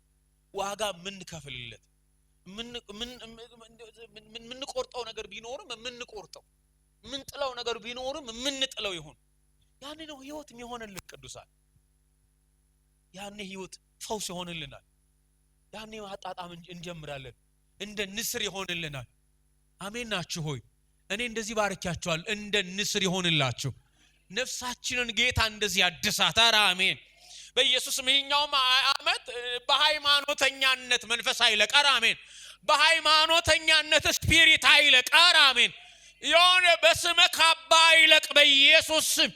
ዋጋ የምንከፍልለት የምንቆርጠው ነገር ቢኖርም የምንቆርጠው የምንጥለው ነገር ቢኖርም የምንጥለው ይሁን። ያኔ ነው ህይወት የሚሆንልን ቅዱሳን። ያኔ ህይወት ፈውስ ይሆንልናል። ያኔ ማጣጣም እንጀምራለን። እንደ ንስር ይሆንልናል። አሜን ናችሁ ሆይ? እኔ እንደዚህ ባርካችኋል። እንደ ንስር ይሆንላችሁ። ነፍሳችንን ጌታ እንደዚህ ያድሳት። ኧረ አሜን። በኢየሱስም ይኸኛውም ዓመት በሃይማኖተኛነት መንፈስ አይለቅ። ኧረ አሜን። በሃይማኖተኛነት ስፒሪት አይለቅ። ኧረ አሜን። የሆነ በስመ ካባ አይለቅ በኢየሱስ ስም።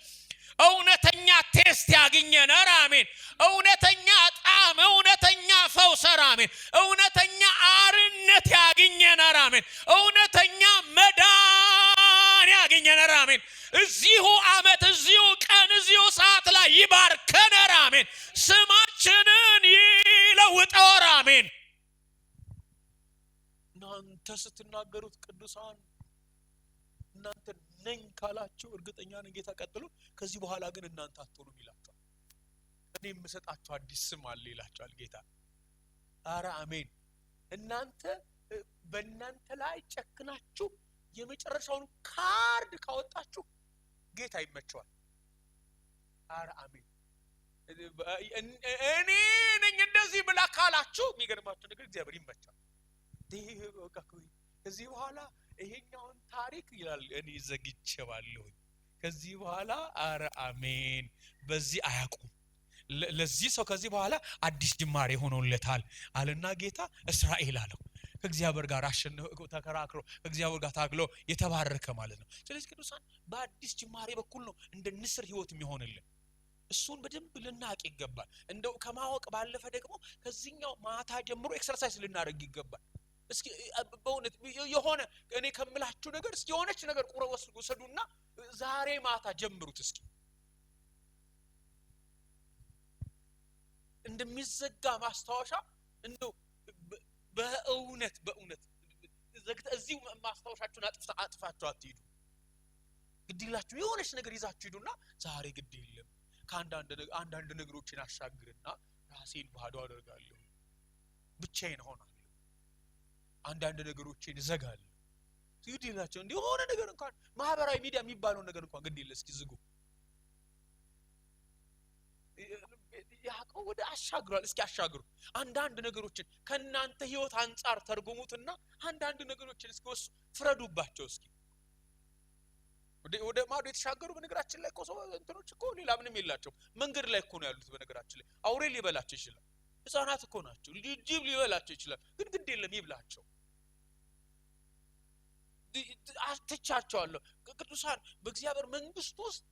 እውነተኛ ቴስት ያገኘን። ኧረ አሜን። እውነተኛ ጣዕም፣ እውነተኛ ፈውስ። ኧረ አሜን። እውነተኛ አርነት ያገኘን። ኧረ አሜን። እውነተኛ መዳን ያገኘን። ኧረ አሜን። እዚሁ ዓመት እዚሁ ቀን እዚሁ ሰዓት ላይ ይባርከን። ኧረ አሜን። ስማችንን ይለውጠው። ኧረ አሜን። እናንተ ስትናገሩት ቅዱሳን እናንተ ነኝ ካላችሁ እርግጠኛ ነኝ ጌታ ቀጥሎ ከዚህ በኋላ ግን እናንተ አትሆኑም ይላችኋል። እኔ የምሰጣችሁ አዲስ ስም አለ ይላችኋል ጌታ። ኧረ አሜን። እናንተ በእናንተ ላይ ጨክናችሁ የመጨረሻውን ካርድ ካወጣችሁ ጌታ ይመቸዋል። ኧረ አሜን። እኔ ነኝ እንደዚህ ብላ ካላችሁ የሚገርማችሁ ነገር እግዚአብሔር ይመቻል። ከዚህ በኋላ ይሄኛውን ታሪክ ይላል እኔ ዘግቼዋለሁ ከዚህ በኋላ። ኧረ አሜን። በዚህ አያቁም። ለዚህ ሰው ከዚህ በኋላ አዲስ ጅማሬ ሆኖለታል አለና ጌታ እስራኤል አለው። ከእግዚአብሔር ጋር አሸንፎ ተከራክሮ ከእግዚአብሔር ጋር ታግሎ የተባረከ ማለት ነው። ስለዚህ ቅዱሳን በአዲስ ጅማሬ በኩል ነው እንደ ንስር ህይወት የሚሆንልን። እሱን በደንብ ልናቅ ይገባል። እንደው ከማወቅ ባለፈ ደግሞ ከዚህኛው ማታ ጀምሮ ኤክሰርሳይዝ ልናደርግ ይገባል። እስኪ በእውነት የሆነ እኔ ከምላችሁ ነገር እስኪ የሆነች ነገር ቁረ ወሰዱና ዛሬ ማታ ጀምሩት። እስኪ እንደሚዘጋ ማስታወሻ እንደው በእውነት እዚሁ ማስታወሻችሁን አጥፋችሁ አትሂዱ። ግድ ይላችሁ የሆነች ነገር ይዛችሁ ሂዱና ዛሬ ግድ የለም ከአንዳንድ ነገሮችን አሻግርና ራሴን ባዶ አደርጋለሁ፣ ብቻዬን ሆናለሁ፣ አንዳንድ ነገሮችን እዘጋለሁ። ግድ ይላችሁ እንዲህ የሆነ ነገር እንኳን ማህበራዊ ሚዲያ የሚባለው ነገር እንኳን ግድ ይለ እስኪ ዝጉ። ያዕቆብ ወደ አሻግሯል። እስኪ አሻግሩ። አንዳንድ ነገሮችን ከናንተ ህይወት አንፃር ተርጉሙትና አንዳንድ ነገሮችን እስኪ ወስዱ፣ ፍረዱባቸው። እስኪ ወደ ማዶ የተሻገሩ በነገራችን ላይ እኮ ሰው እንትኖች እኮ ሌላ ምንም የላቸው መንገድ ላይ እኮ ነው ያሉት። በነገራችን ላይ አውሬ ሊበላቸው ይችላል። ህፃናት እኮ ናቸው። ጅብ ሊበላቸው ይችላል። ግን ግድ የለም ይብላቸው። አትቻቸዋለሁ። ቅዱሳን በእግዚአብሔር መንግስት ውስጥ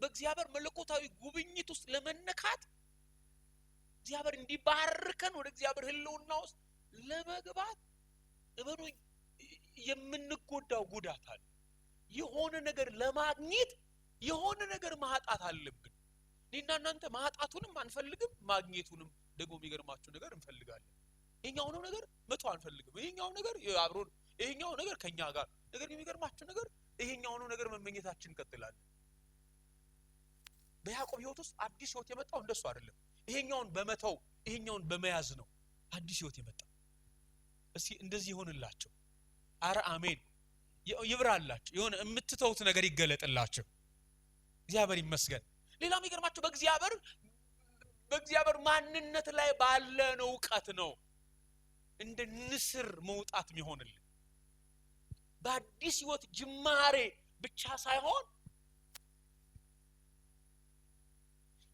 በእግዚአብሔር መለኮታዊ ጉብኝት ውስጥ ለመነካት እግዚአብሔር እንዲባርከን ወደ እግዚአብሔር ህልውና ውስጥ ለመግባት እበሉኝ የምንጎዳው ጉዳት አለ። የሆነ ነገር ለማግኘት የሆነ ነገር ማጣት አለብን። እኔና እናንተ ማጣቱንም አንፈልግም፣ ማግኘቱንም ደግሞ የሚገርማችሁ ነገር እንፈልጋለን። ይሄኛው ነው ነገር መቶ አንፈልግም። ይሄኛው ነገር አብሮን፣ ይሄኛው ነገር ከኛ ጋር ነገር የሚገርማችሁ ነገር ይሄኛው ነው ነገር መመኘታችን እንቀጥላለን። በያዕቆብ ህይወት ውስጥ አዲስ ህይወት የመጣው እንደሱ አይደለም። ይሄኛውን በመተው ይሄኛውን በመያዝ ነው አዲስ ህይወት የመጣው። እስኪ እንደዚህ ይሆንላችሁ። አረ አሜን ይብራላችሁ። የሆነ የምትተውት ነገር ይገለጥላችሁ። እግዚአብሔር ይመስገን። ሌላ የሚገርማችሁ በእግዚአብሔር ማንነት ላይ ባለን ዕውቀት ነው እንደ ንስር መውጣት የሚሆንልን። በአዲስ ህይወት ጅማሬ ብቻ ሳይሆን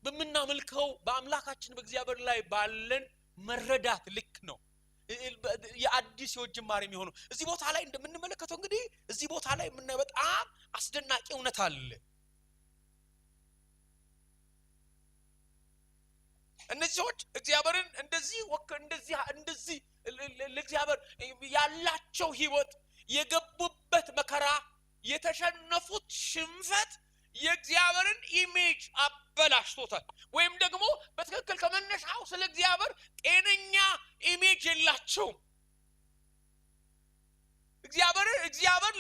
በምናመልከው በአምላካችን በእግዚአብሔር ላይ ባለን መረዳት ልክ ነው የአዲስ ህይወት ጅማሬ የሚሆነው። እዚህ ቦታ ላይ እንደምንመለከተው እንግዲህ እዚህ ቦታ ላይ የምናየው በጣም አስደናቂ እውነት አለ። እነዚህ ሰዎች እግዚአብሔርን እንደዚህ ለእግዚአብሔር ያላቸው ህይወት የገቡበት መከራ የተሸነፉት ሽንፈት የእግዚአብሔርን ኢሜጅ አበላሽቶታል። ወይም ደግሞ በትክክል ከመነሻው ስለ እግዚአብሔር ጤነኛ ኢሜጅ የላቸውም። እግዚአብሔር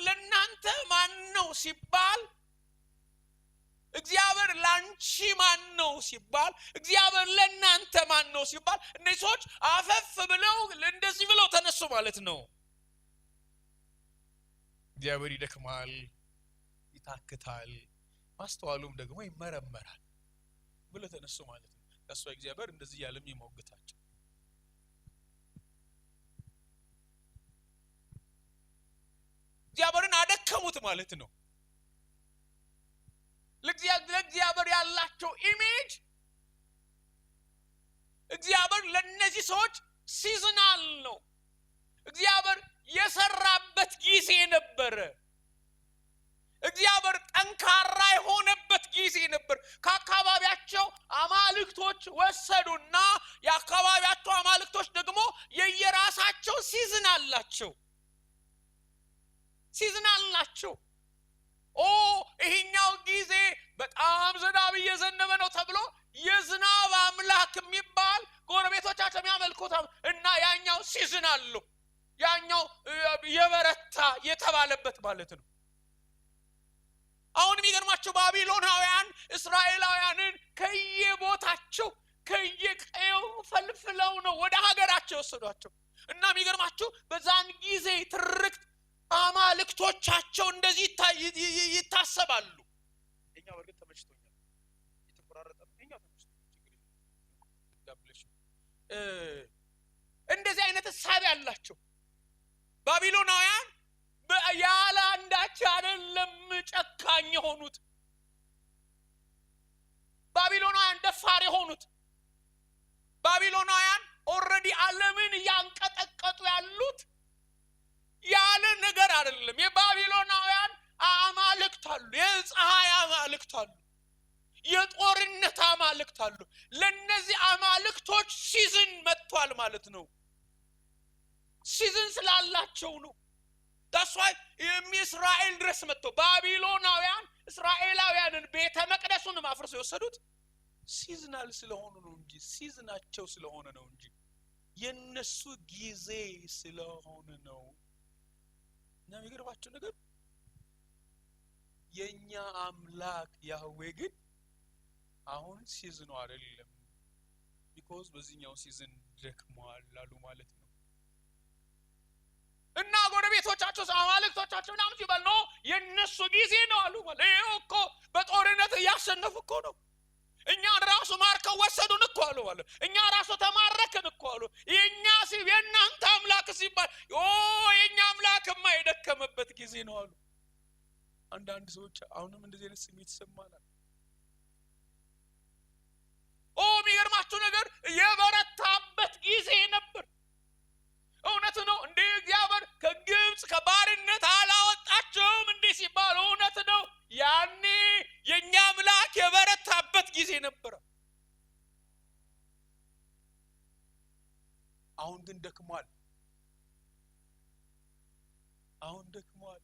ለእናንተ ማን ነው ሲባል፣ እግዚአብሔር ላንቺ ማን ነው ሲባል፣ እግዚአብሔር ለእናንተ ማን ነው ሲባል እነዚህ ሰዎች አፈፍ ብለው እንደዚህ ብለው ተነሱ ማለት ነው። እግዚአብሔር ይደክማል፣ ይታክታል፣ ማስተዋሉም ደግሞ ይመረመራል ብለው ተነሱ ማለት ነው። ከሷ እግዚአብሔር እንደዚህ ያለም ይሞግታቸው። እግዚአብሔርን አደከሙት ማለት ነው። ለእግዚአብሔር ያላቸው ኢሜጅ እግዚአብሔር ለነዚህ ሰዎች ሲዝናል ነው። እግዚአብሔር የሰራበት ጊዜ ነበረ። እግዚአብሔር ጠንካራ የሆነበት ጊዜ ነበር። ከአካባቢያቸው አማልክቶች ወሰዱና የአካባቢያቸው አማልክቶች ደግሞ የየራሳቸው ሲዝን አላቸው። ይሄኛው ጊዜ በጣም ዝናብ እየዘነበ ነው ተብሎ የዝናብ አምላክ የሚባል ጎረቤቶቻቸው የሚያመልኩት እና ያኛው ሲዝን አለው። ያኛው የበረታ የተባለበት ማለት ነው። አሁን የሚገርማቸው ባቢሎናውያን እስራኤላውያንን ከየቦታቸው ከየቀየው ፈልፍለው ነው ወደ ሀገራቸው ወሰዷቸው። እና የሚገርማቸው በዛን ጊዜ ትርክት አማልክቶቻቸው እንደዚህ ይታሰባሉ። እኛው ወርግ ተመችቶኛል የተቆራረጠ እኛው ተመችቶኛል እንደዚህ አይነት ሐሳብ ያላቸው ባቢሎናውያን ያለ አንዳች አይደለም ጨካኝ የሆኑት። ባቢሎናውያን ደፋር የሆኑት ባቢሎናውያን ኦሬዲ ዓለምን ያንቀጠቀጡ ያሉት ያለ ነገር አይደለም። የባቢሎናውያን አማልክት አሉ፣ የፀሐይ አማልክት አሉ፣ የጦርነት አማልክት አሉ። ለነዚህ አማልክቶች ሲዝን መጥቷል ማለት ነው። ሲዝን ስላላቸው ነው። ታስዋይ የእስራኤል ድረስ መጥቶ ባቢሎናውያን እስራኤላውያንን ቤተ መቅደሱን ማፍረስ የወሰዱት ሲዝናል ስለሆኑ ነው እንጂ ሲዝናቸው ስለሆነ ነው እንጂ የነሱ ጊዜ ስለሆነ ነው። እና የሚገርባቸው ነገር የኛ አምላክ ያህዌ ግን አሁን ሲዝኑ አይደለም። ቢኮዝ በዚህኛው ሲዝን ደክሟል አሉ ማለት ነው። እና ጎረቤቶቻቸው አማልክቶቻቸው ምናምን ሲባል ነው የነሱ ጊዜ ነው አሉ ማለት ነው። እኮ በጦርነት እያሸነፉ እኮ ነው። እኛ ራሱ ማርከው ወሰዱን እኮ አሉ ማለት እኛ ራሱ ተማረከን እኮ አሉ። የኛ የእናንተ አምላክ ሲባል የኛ አምላክማ የደከመበት ጊዜ ነው አሉ። አንዳንድ ሰዎች አሁንም እንደዚህ አይነት ስሜት ይሰማናል። የሚገርማችሁ ነገር የበረታበት ጊዜ ነበር። እውነት ነው እንዴ? እግዚአብሔር ከግብጽ ከባርነት አላወጣቸውም እንዴ ሲባል እውነት ነው። ያኔ የኛ አምላክ የበረታበት ጊዜ ነበር። አሁን ግን ደክሟል። አሁን ደክሟል።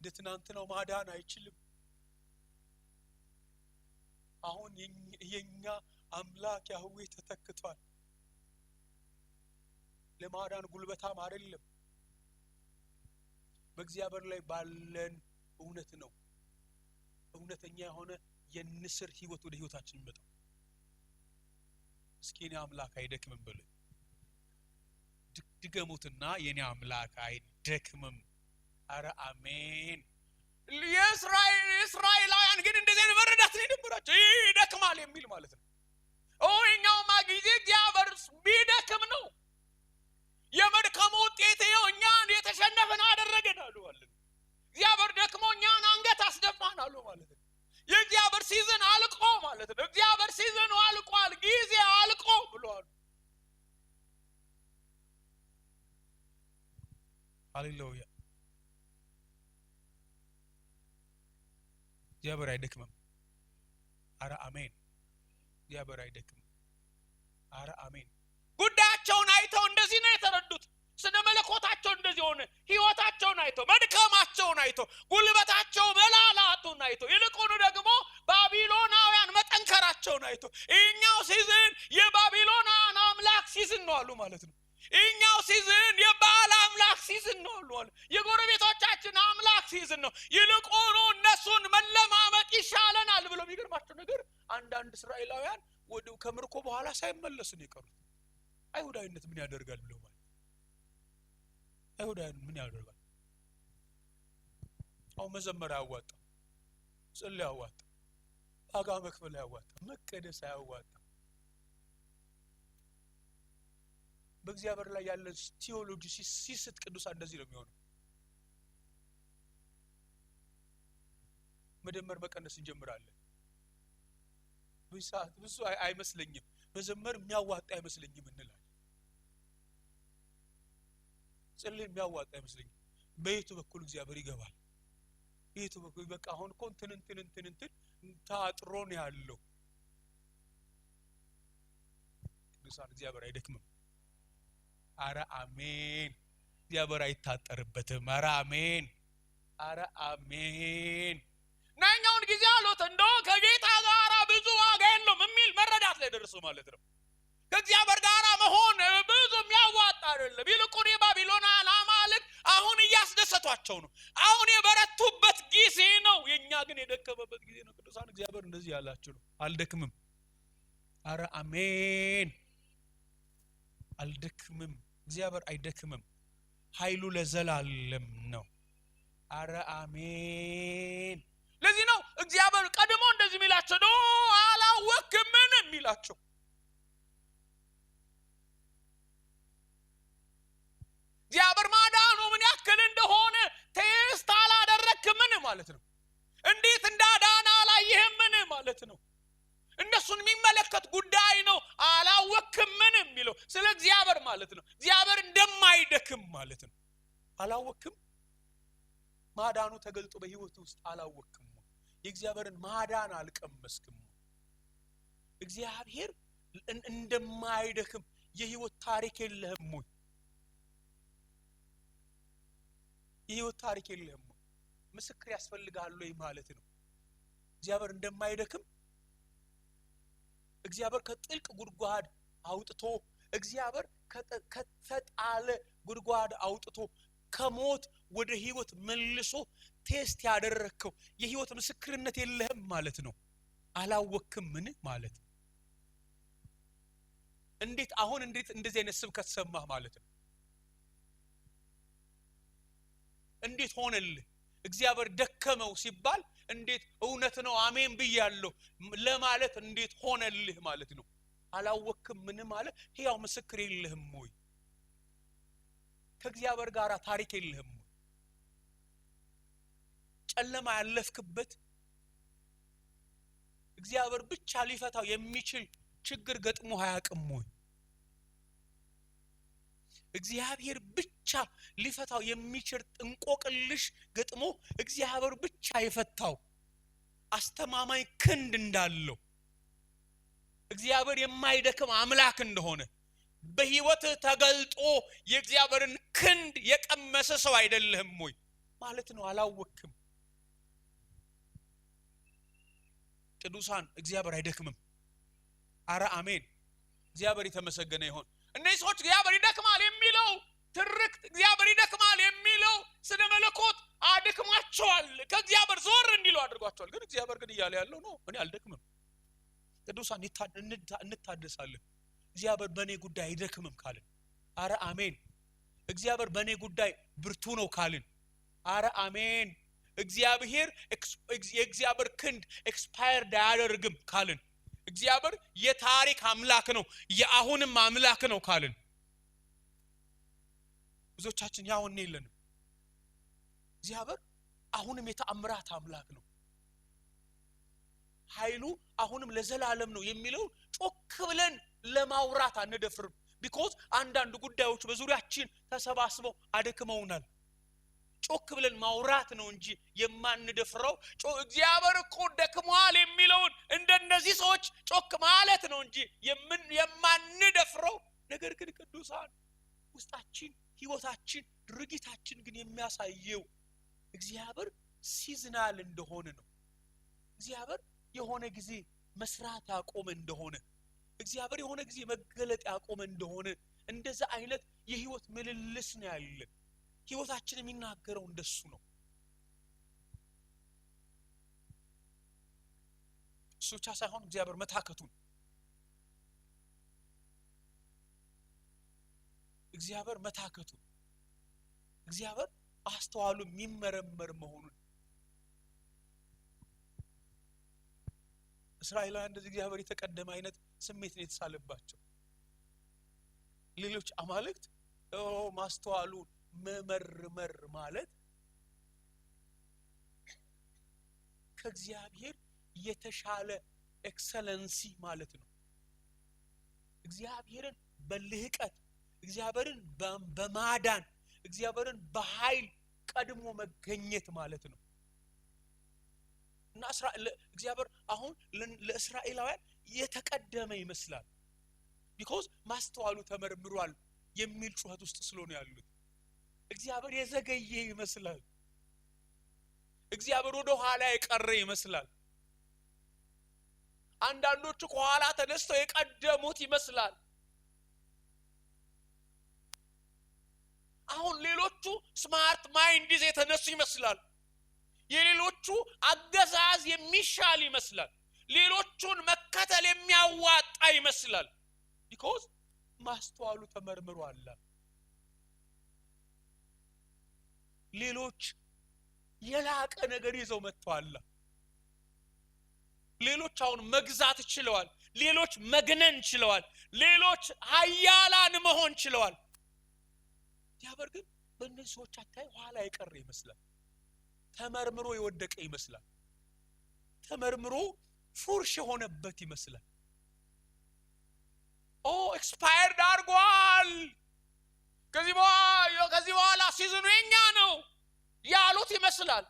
እንደ ትናንትናው ማዳን አይችልም። አሁን የኛ አምላክ ያህዌ ተተክቷል። ለማዳን ጉልበታም አይደለም። በእግዚአብሔር ላይ ባለን እውነት ነው እውነተኛ የሆነ የንስር ህይወት ወደ ህይወታችን ይመጣል። እስኪ የኔ አምላክ አይደክምም በሉ። ድገሙትና የኔ አምላክ አይደክምም። አረ አሜን። የእስራኤላውያን ግን እንደዚህ አይነት መረዳት ነው የነበራቸው። ይደክማል የሚል ማለት ነው። እኛውማ ጊዜ እግዚአብሔር ቢደክም ነው የመድከሙ ውጤት ይኸው እኛን የተሸነፍን አደረገን አሉ ማለት ነው። እግዚአብሔር ደክሞ እኛን አንገት አስደፋን አሉ ማለት ነው። የእግዚአብሔር ሲዝን አልቆ ማለት ነው። እግዚአብሔር ሲዝኑ አልቋል፣ ጊዜ አልቆ ብሏል። ሃሌሉያ። እግዚአብሔር አይደክምም። አረ አሜን። እግዚአብሔር አይደክምም። አረ አሜን። ጉዳያቸውን አይተው እንደዚህ ነው የተረዱት። ስነ መለኮታቸው እንደዚህ ሆነ። ህይወታቸውን አይተው፣ መድከማቸውን አይተው፣ ጉልበታቸው መላላቱን አይተው፣ ይልቁኑ ደግሞ ባቢሎናውያን መጠንከራቸውን አይተው እኛው ሲዝን የባቢሎናን አምላክ ሲዝን ነው አሉ ማለት ነው። እኛው ሲዝን የባል አምላክ ሲዝን ነው አሉ። የጎረቤቶቻችን አምላክ ሲዝን ነው። ይልቁኑ እነሱን መለማመጥ ይሻለናል ብሎ የሚገርማቸው ነገር አንዳንድ እስራኤላውያን ወደ ከምርኮ በኋላ ሳይመለሱ ነው የቀሩት። አይሁዳዊነት ምን ያደርጋል ብለው ማለት አይሁዳዊነት ምን ያደርጋል? አው መዘመር ያዋጣ፣ ጸልይ ያዋጣ፣ ዋጋ መክፈል ያዋጣ፣ መቀደስ ያዋጣ። በእግዚአብሔር ላይ ያለ ቲዮሎጂ ሲስት ቅዱሳን እንደዚህ ነው የሚሆነው። መደመር መቀነስ እንጀምራለን። ብዙ አይመስለኝም፣ መዘመር የሚያዋጣ አይመስለኝም እንላለን። ጸልይ የሚያዋጣ አይመስለኝም። በየቱ በኩል እግዚአብሔር ይገባል? በየቱ በኩል በቃ አሁን እኮ እንትን ታጥሮ ነው ያለው። ቅዱሳን እግዚአብሔር አይደክምም። አረ አሜን። እግዚአብሔር አይታጠርበትም። አረ አሜን። አረ አሜን። ናኛውን ጊዜ አሉት እንደው ከጌታ ጋር ብዙ ዋጋ የለውም የሚል መረዳት ላይ ደርሱ ማለት ነው። ከእግዚአብሔር ጋር መሆን ብዙ የሚያዋጣ አይደለም። ይልቁን የባቢሎናን አማልክት አሁን እያስደሰቷቸው ነው። አሁን የበረቱበት ጊዜ ነው። የኛ ግን የደከመበት ጊዜ ነው። ቅዱሳን እግዚአብሔር እንደዚህ ያላችሁ ነው። አልደክምም። አረ አሜን። አልደክምም። እግዚአብሔር አይደክምም። ኃይሉ ለዘላለም ነው። አረ አሜን። ለዚህ ነው እግዚአብሔር ቀድሞ እንደዚህ የሚላቸው ነው። አላወክምን የሚላቸው እግዚአብሔር ማዳኑ ምን ያክል እንደሆነ ቴስት አላደረክምን ማለት ነው። እንዴት እንዳዳና አላየህምን ማለት ነው። እነሱን የሚመለከት ጉዳይ ነው። አላወክምን የሚለው ስለ እግዚአብሔር ማለት ነው። እግዚአብሔር እንደማይደክም ማለት ነው። አላወክም። ማዳኑ ተገልጦ በህይወት ውስጥ አላወክም። የእግዚአብሔርን ማዳን አልቀመስክም። እግዚአብሔር እንደማይደክም የህይወት ታሪክ የለህም ወይ? የህይወት ታሪክ የለህም ወይ? ምስክር ያስፈልጋል ወይ ማለት ነው። እግዚአብሔር እንደማይደክም፣ እግዚአብሔር ከጥልቅ ጉድጓድ አውጥቶ፣ እግዚአብሔር ከተጣለ ጉድጓድ አውጥቶ ከሞት ወደ ህይወት መልሶ ቴስት ያደረከው የህይወት ምስክርነት የለህም ማለት ነው። አላወክም ምን ማለት ነው? እንዴት አሁን እንዴት እንደዚህ አይነት ስብከት ሰማህ ማለት ነው? እንዴት ሆነልህ? እግዚአብሔር ደከመው ሲባል እንዴት እውነት ነው አሜን ብያለሁ ለማለት እንዴት ሆነልህ ማለት ነው? አላወክም ምን ማለት ሕያው ምስክር የለህም ወይ? ከእግዚአብሔር ጋር ታሪክ የለህም ወይ? ጨለማ ያለፍክበት እግዚአብሔር ብቻ ሊፈታው የሚችል ችግር ገጥሞ አያውቅም ወይ? እግዚአብሔር ብቻ ሊፈታው የሚችል እንቆቅልሽ ገጥሞ እግዚአብሔር ብቻ የፈታው አስተማማኝ ክንድ እንዳለው እግዚአብሔር የማይደክም አምላክ እንደሆነ በህይወት ተገልጦ የእግዚአብሔርን ክንድ የቀመሰ ሰው አይደለህም ወይ ማለት ነው። አላወቅም። ቅዱሳን እግዚአብሔር አይደክምም። አረ አሜን። እግዚአብሔር የተመሰገነ ይሁን። እነዚህ ሰዎች እግዚአብሔር ይደክማል የሚለው ትርክት፣ እግዚአብሔር ይደክማል የሚለው ስነ መለኮት አድክሟቸዋል፣ ከእግዚአብሔር ዞር እንዲሉ አድርጓቸዋል። ግን እግዚአብሔር ግን እያለ ያለው ነው እኔ አልደክምም። ቅዱሳን እንታደሳለን። እግዚአብሔር በእኔ ጉዳይ አይደክምም ካልን አረ አሜን። እግዚአብሔር በእኔ ጉዳይ ብርቱ ነው ካልን አረ አሜን። የእግዚአብሔር ክንድ ኤክስፓየርድ አያደርግም ካልን እግዚአብሔር የታሪክ አምላክ ነው የአሁንም አምላክ ነው ካልን ብዙዎቻችን ያውን የለንም። እግዚአብሔር አሁንም የተአምራት አምላክ ነው፣ ኃይሉ አሁንም ለዘላለም ነው የሚለው ጮክ ብለን ለማውራት አንደፍርም። ቢኮዝ አንዳንድ ጉዳዮች በዙሪያችን ተሰባስበው አደክመውናል። ጮክ ብለን ማውራት ነው እንጂ የማንደፍረው እግዚአብሔር እኮ ደክሟል የሚለውን እንደነዚህ ሰዎች ጮክ ማለት ነው እንጂ የማንደፍረው። ነገር ግን ቅዱሳን ውስጣችን፣ ህይወታችን፣ ድርጊታችን ግን የሚያሳየው እግዚአብሔር ሲዝናል እንደሆነ ነው። እግዚአብሔር የሆነ ጊዜ መስራት ያቆመ እንደሆነ፣ እግዚአብሔር የሆነ ጊዜ መገለጥ ያቆመ እንደሆነ እንደዛ አይነት የህይወት ምልልስ ነው ያለን። ህይወታችን የሚናገረው እንደሱ ነው። እሱ ብቻ ሳይሆን እግዚአብሔር መታከቱን፣ እግዚአብሔር መታከቱን፣ እግዚአብሔር አስተዋሉ የሚመረመር መሆኑን እስራኤላውያን እንደዚህ እግዚአብሔር የተቀደመ አይነት ስሜት ነው የተሳለባቸው። ሌሎች አማልክት ማስተዋሉ መመርመር ማለት ከእግዚአብሔር የተሻለ ኤክሰለንሲ ማለት ነው። እግዚአብሔርን በልህቀት፣ እግዚአብሔርን በማዳን፣ እግዚአብሔርን በኃይል ቀድሞ መገኘት ማለት ነው። እና እግዚአብሔር አሁን ለእስራኤላውያን የተቀደመ ይመስላል። ቢኮዝ ማስተዋሉ ተመርምሯል የሚል ጩኸት ውስጥ ስለሆነ ያሉት። እግዚአብሔር የዘገየ ይመስላል። እግዚአብሔር ወደ ኋላ የቀረ ይመስላል። አንዳንዶቹ ከኋላ ተነስተው የቀደሙት ይመስላል። አሁን ሌሎቹ ስማርት ማይንድ ይዘው የተነሱ ይመስላል። የሌሎቹ አገዛዝ የሚሻል ይመስላል። ሌሎቹን መከተል የሚያዋጣ ይመስላል። ቢኮዝ ማስተዋሉ ተመርምሯል። ሌሎች የላቀ ነገር ይዘው መጥተዋል። ሌሎች አሁን መግዛት ችለዋል። ሌሎች መግነን ችለዋል። ሌሎች ኃያላን መሆን ችለዋል። እግዚአብሔር ግን በእነዚህ ሰዎች አታይ ኋላ የቀረ ይመስላል። ተመርምሮ የወደቀ ይመስላል። ተመርምሮ ፉርሽ የሆነበት ይመስላል። ኤክስፓየርድ አድርጓል፣ ከዚህ በኋላ ሲዝኑ የኛ ነው ያሉት ይመስላል።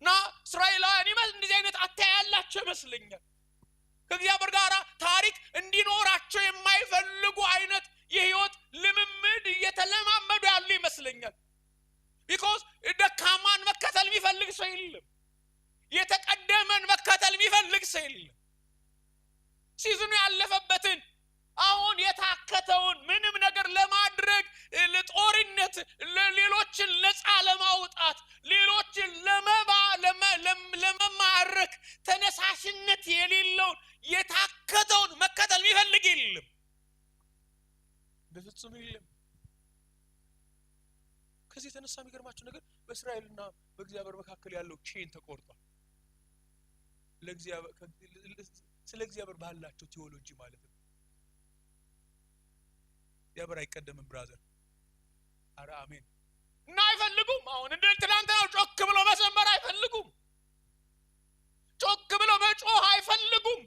እና እስራኤላውያን እንደዚህ አይነት አታይ ያላቸው ይመስለኛል። ከእግዚአብሔር ጋር ታሪክ እንዲኖራቸው የማይፈልጉ አይነት የህይወት ልምምድ እየተለማመዱ ያሉ ይመስለኛል። ቢኮዝ ደካማን መከተል የሚፈልግ ሰው የለም። የተቀደመን መከተል የሚፈልግ ሰው የለም። ሲዝኑ ያለፈበትን አሁን የታከተውን ምንም ነገር ለማድረግ ለጦርነት፣ ሌሎችን ነፃ ለማውጣት፣ ሌሎችን ለመማረክ ተነሳሽነት የሌለውን የታከተውን መከተል የሚፈልግ የለም። በፍጹም የለም። ከዚህ የተነሳ የሚገርማችሁ ነገር በእስራኤልና በእግዚአብሔር መካከል ያለው ቼን ተቆርጧል። ስለ እግዚአብሔር ባላቸው ቴዎሎጂ ማለት ነው። እግዚአብሔር አይቀደምም ብራዘር። አረ አሜን። እና አይፈልጉም። አሁን እንደ ትናንትናው ጮክ ብሎ መዘመር አይፈልጉም። ጮክ ብሎ መጮህ አይፈልጉም።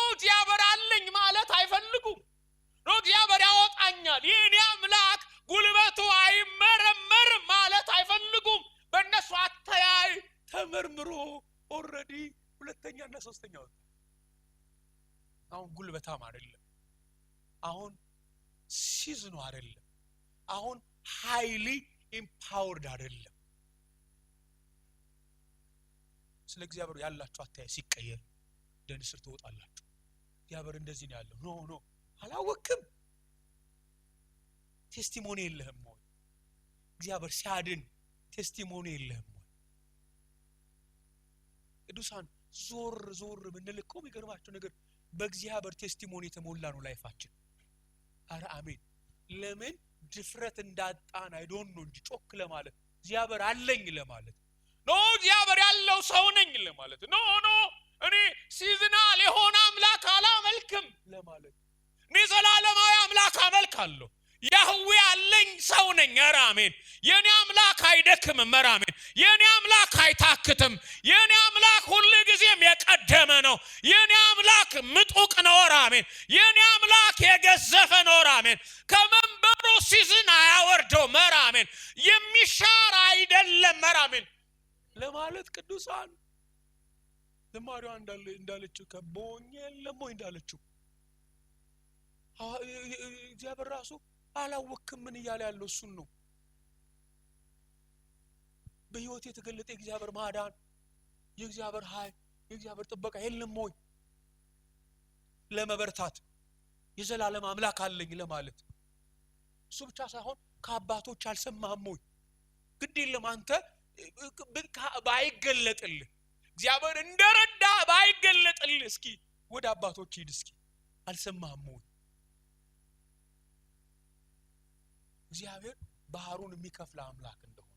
እግዚአብሔር አለኝ ማለት አይፈልጉም። እግዚአብሔር ያወጣኛል፣ የኔ አምላክ ጉልበቱ አይመረመርም ማለት አይፈልጉም። በእነሱ አተያይ ተመርምሮ ኦልሬዲ ሁለተኛና ሶስተኛ ወጣ። አሁን ጉልበታም አይደለም፣ አሁን ሲዝኑ አይደለም፣ አሁን ሃይሊ ኢምፓወርድ አይደለም። ስለ እግዚአብሔር ያላችሁ አታየ ሲቀየር ደንስር ትወጣላችሁ። እግዚአብሔር እንደዚህ ነው ያለው። ኖ አላወቅም። ቴስቲሞኒ የለህም ወይ? እግዚአብሔር ሲያድን ቴስቲሞኒ የለህም ወይ? ቅዱሳን ዞር ብንል እኮ የሚገርማችሁ ነገር በእግዚአብሔር ቴስቲሞኒ የተሞላ ነው ላይፋችን። አረ አሜን። ለምን ድፍረት እንዳጣን አይዶን ነው እንጂ ጮክ ለማለት እግዚአብሔር አለኝ ለማለት እግዚአብሔር ያለው ሰው ነኝ ለማለት እኔ ሲዝናል የሆነ አምላክ አላመልክም ለማለት እኔ ዘላለማዊ አምላክ አመልካለሁ። ያህዌ ያለኝ ሰው ነኝ። ኧረ አሜን። የኔ አምላክ አይደክምም። ኧረ አሜን። የኔ አምላክ አይታክትም። የኔ አምላክ ሁሉ ጊዜም የቀደመ ነው። የኔ አምላክ ምጡቅ ነው። ኧረ አሜን። የኔ አምላክ የገዘፈ ነው። ኧረ አሜን። ከመንበሩ ሲዝን አያወርደው። ኧረ አሜን። የሚሻር አይደለም። ኧረ አሜን ለማለት ቅዱሳን ዘማሪዋ እንዳለችው ከቦኝ የለም ወይ እንዳለችው እግዚአብሔር ራሱ አላወቅም ምን እያለ ያለው እሱን ነው። በህይወት የተገለጠ እግዚአብሔር ማዳን፣ የእግዚአብሔር ኃይል፣ የእግዚአብሔር ጥበቃ የለም ወይ ለመበርታት የዘላለም አምላክ አለኝ ለማለት። እሱ ብቻ ሳይሆን ከአባቶች አልሰማህም ወይ? ግድ የለም አንተ ባይገለጥልህ እግዚአብሔር እንደረዳ ባይገለጥልህ እስኪ ወደ አባቶች ሂድ እስኪ። አልሰማህም ወይ? እግዚአብሔር ባህሩን የሚከፍል አምላክ እንደሆነ።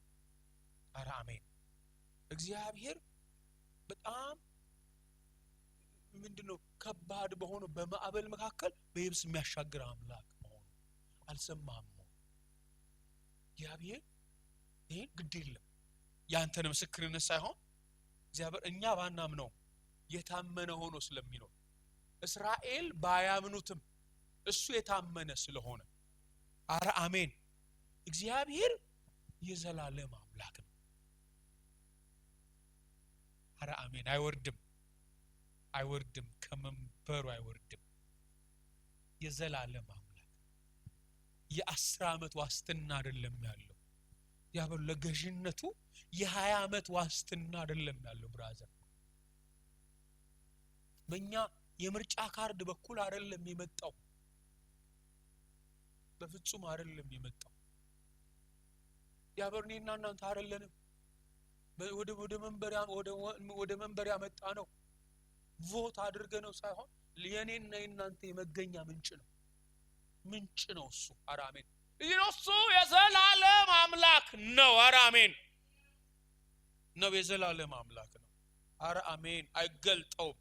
አረ አሜን። እግዚአብሔር በጣም ምንድነው ከባድ በሆነ በማዕበል መካከል በየብስ የሚያሻግር አምላክ መሆኑ አልሰማህም ወይ? እግዚአብሔር ይሄ ግድ የለም ያንተን ምስክርነት ሳይሆን እግዚአብሔር እኛ ባናምነው የታመነ ሆኖ ስለሚኖር እስራኤል ባያምኑትም እሱ የታመነ ስለሆነ አረ አሜን። እግዚአብሔር የዘላለም አምላክ ነው። አረ አሜን። አይወርድም ከመንበሩ አይወርድም። የዘላለም አምላክ የ10 ዓመት ዋስትና አይደለም ያለው። ያበለ ለገዥነቱ የ20 ዓመት ዋስትና አይደለም ያለው። ብራዘር በእኛ የምርጫ ካርድ በኩል አይደለም የመጣው። በፍጹም አይደለም የመጣው። ያበርኔና እናንተ አይደለንም ወደ መንበር ያመጣ ነው። ቮት አድርገነው ሳይሆን የኔና የናንተ የመገኛ ምንጭ ነው እሱ። አረ አሜን። እሱ የዘላለም አምላክ ነው። አረ አሜን ነው። የዘላለም አምላክ ነው። አረ አሜን። አይገልጠውም።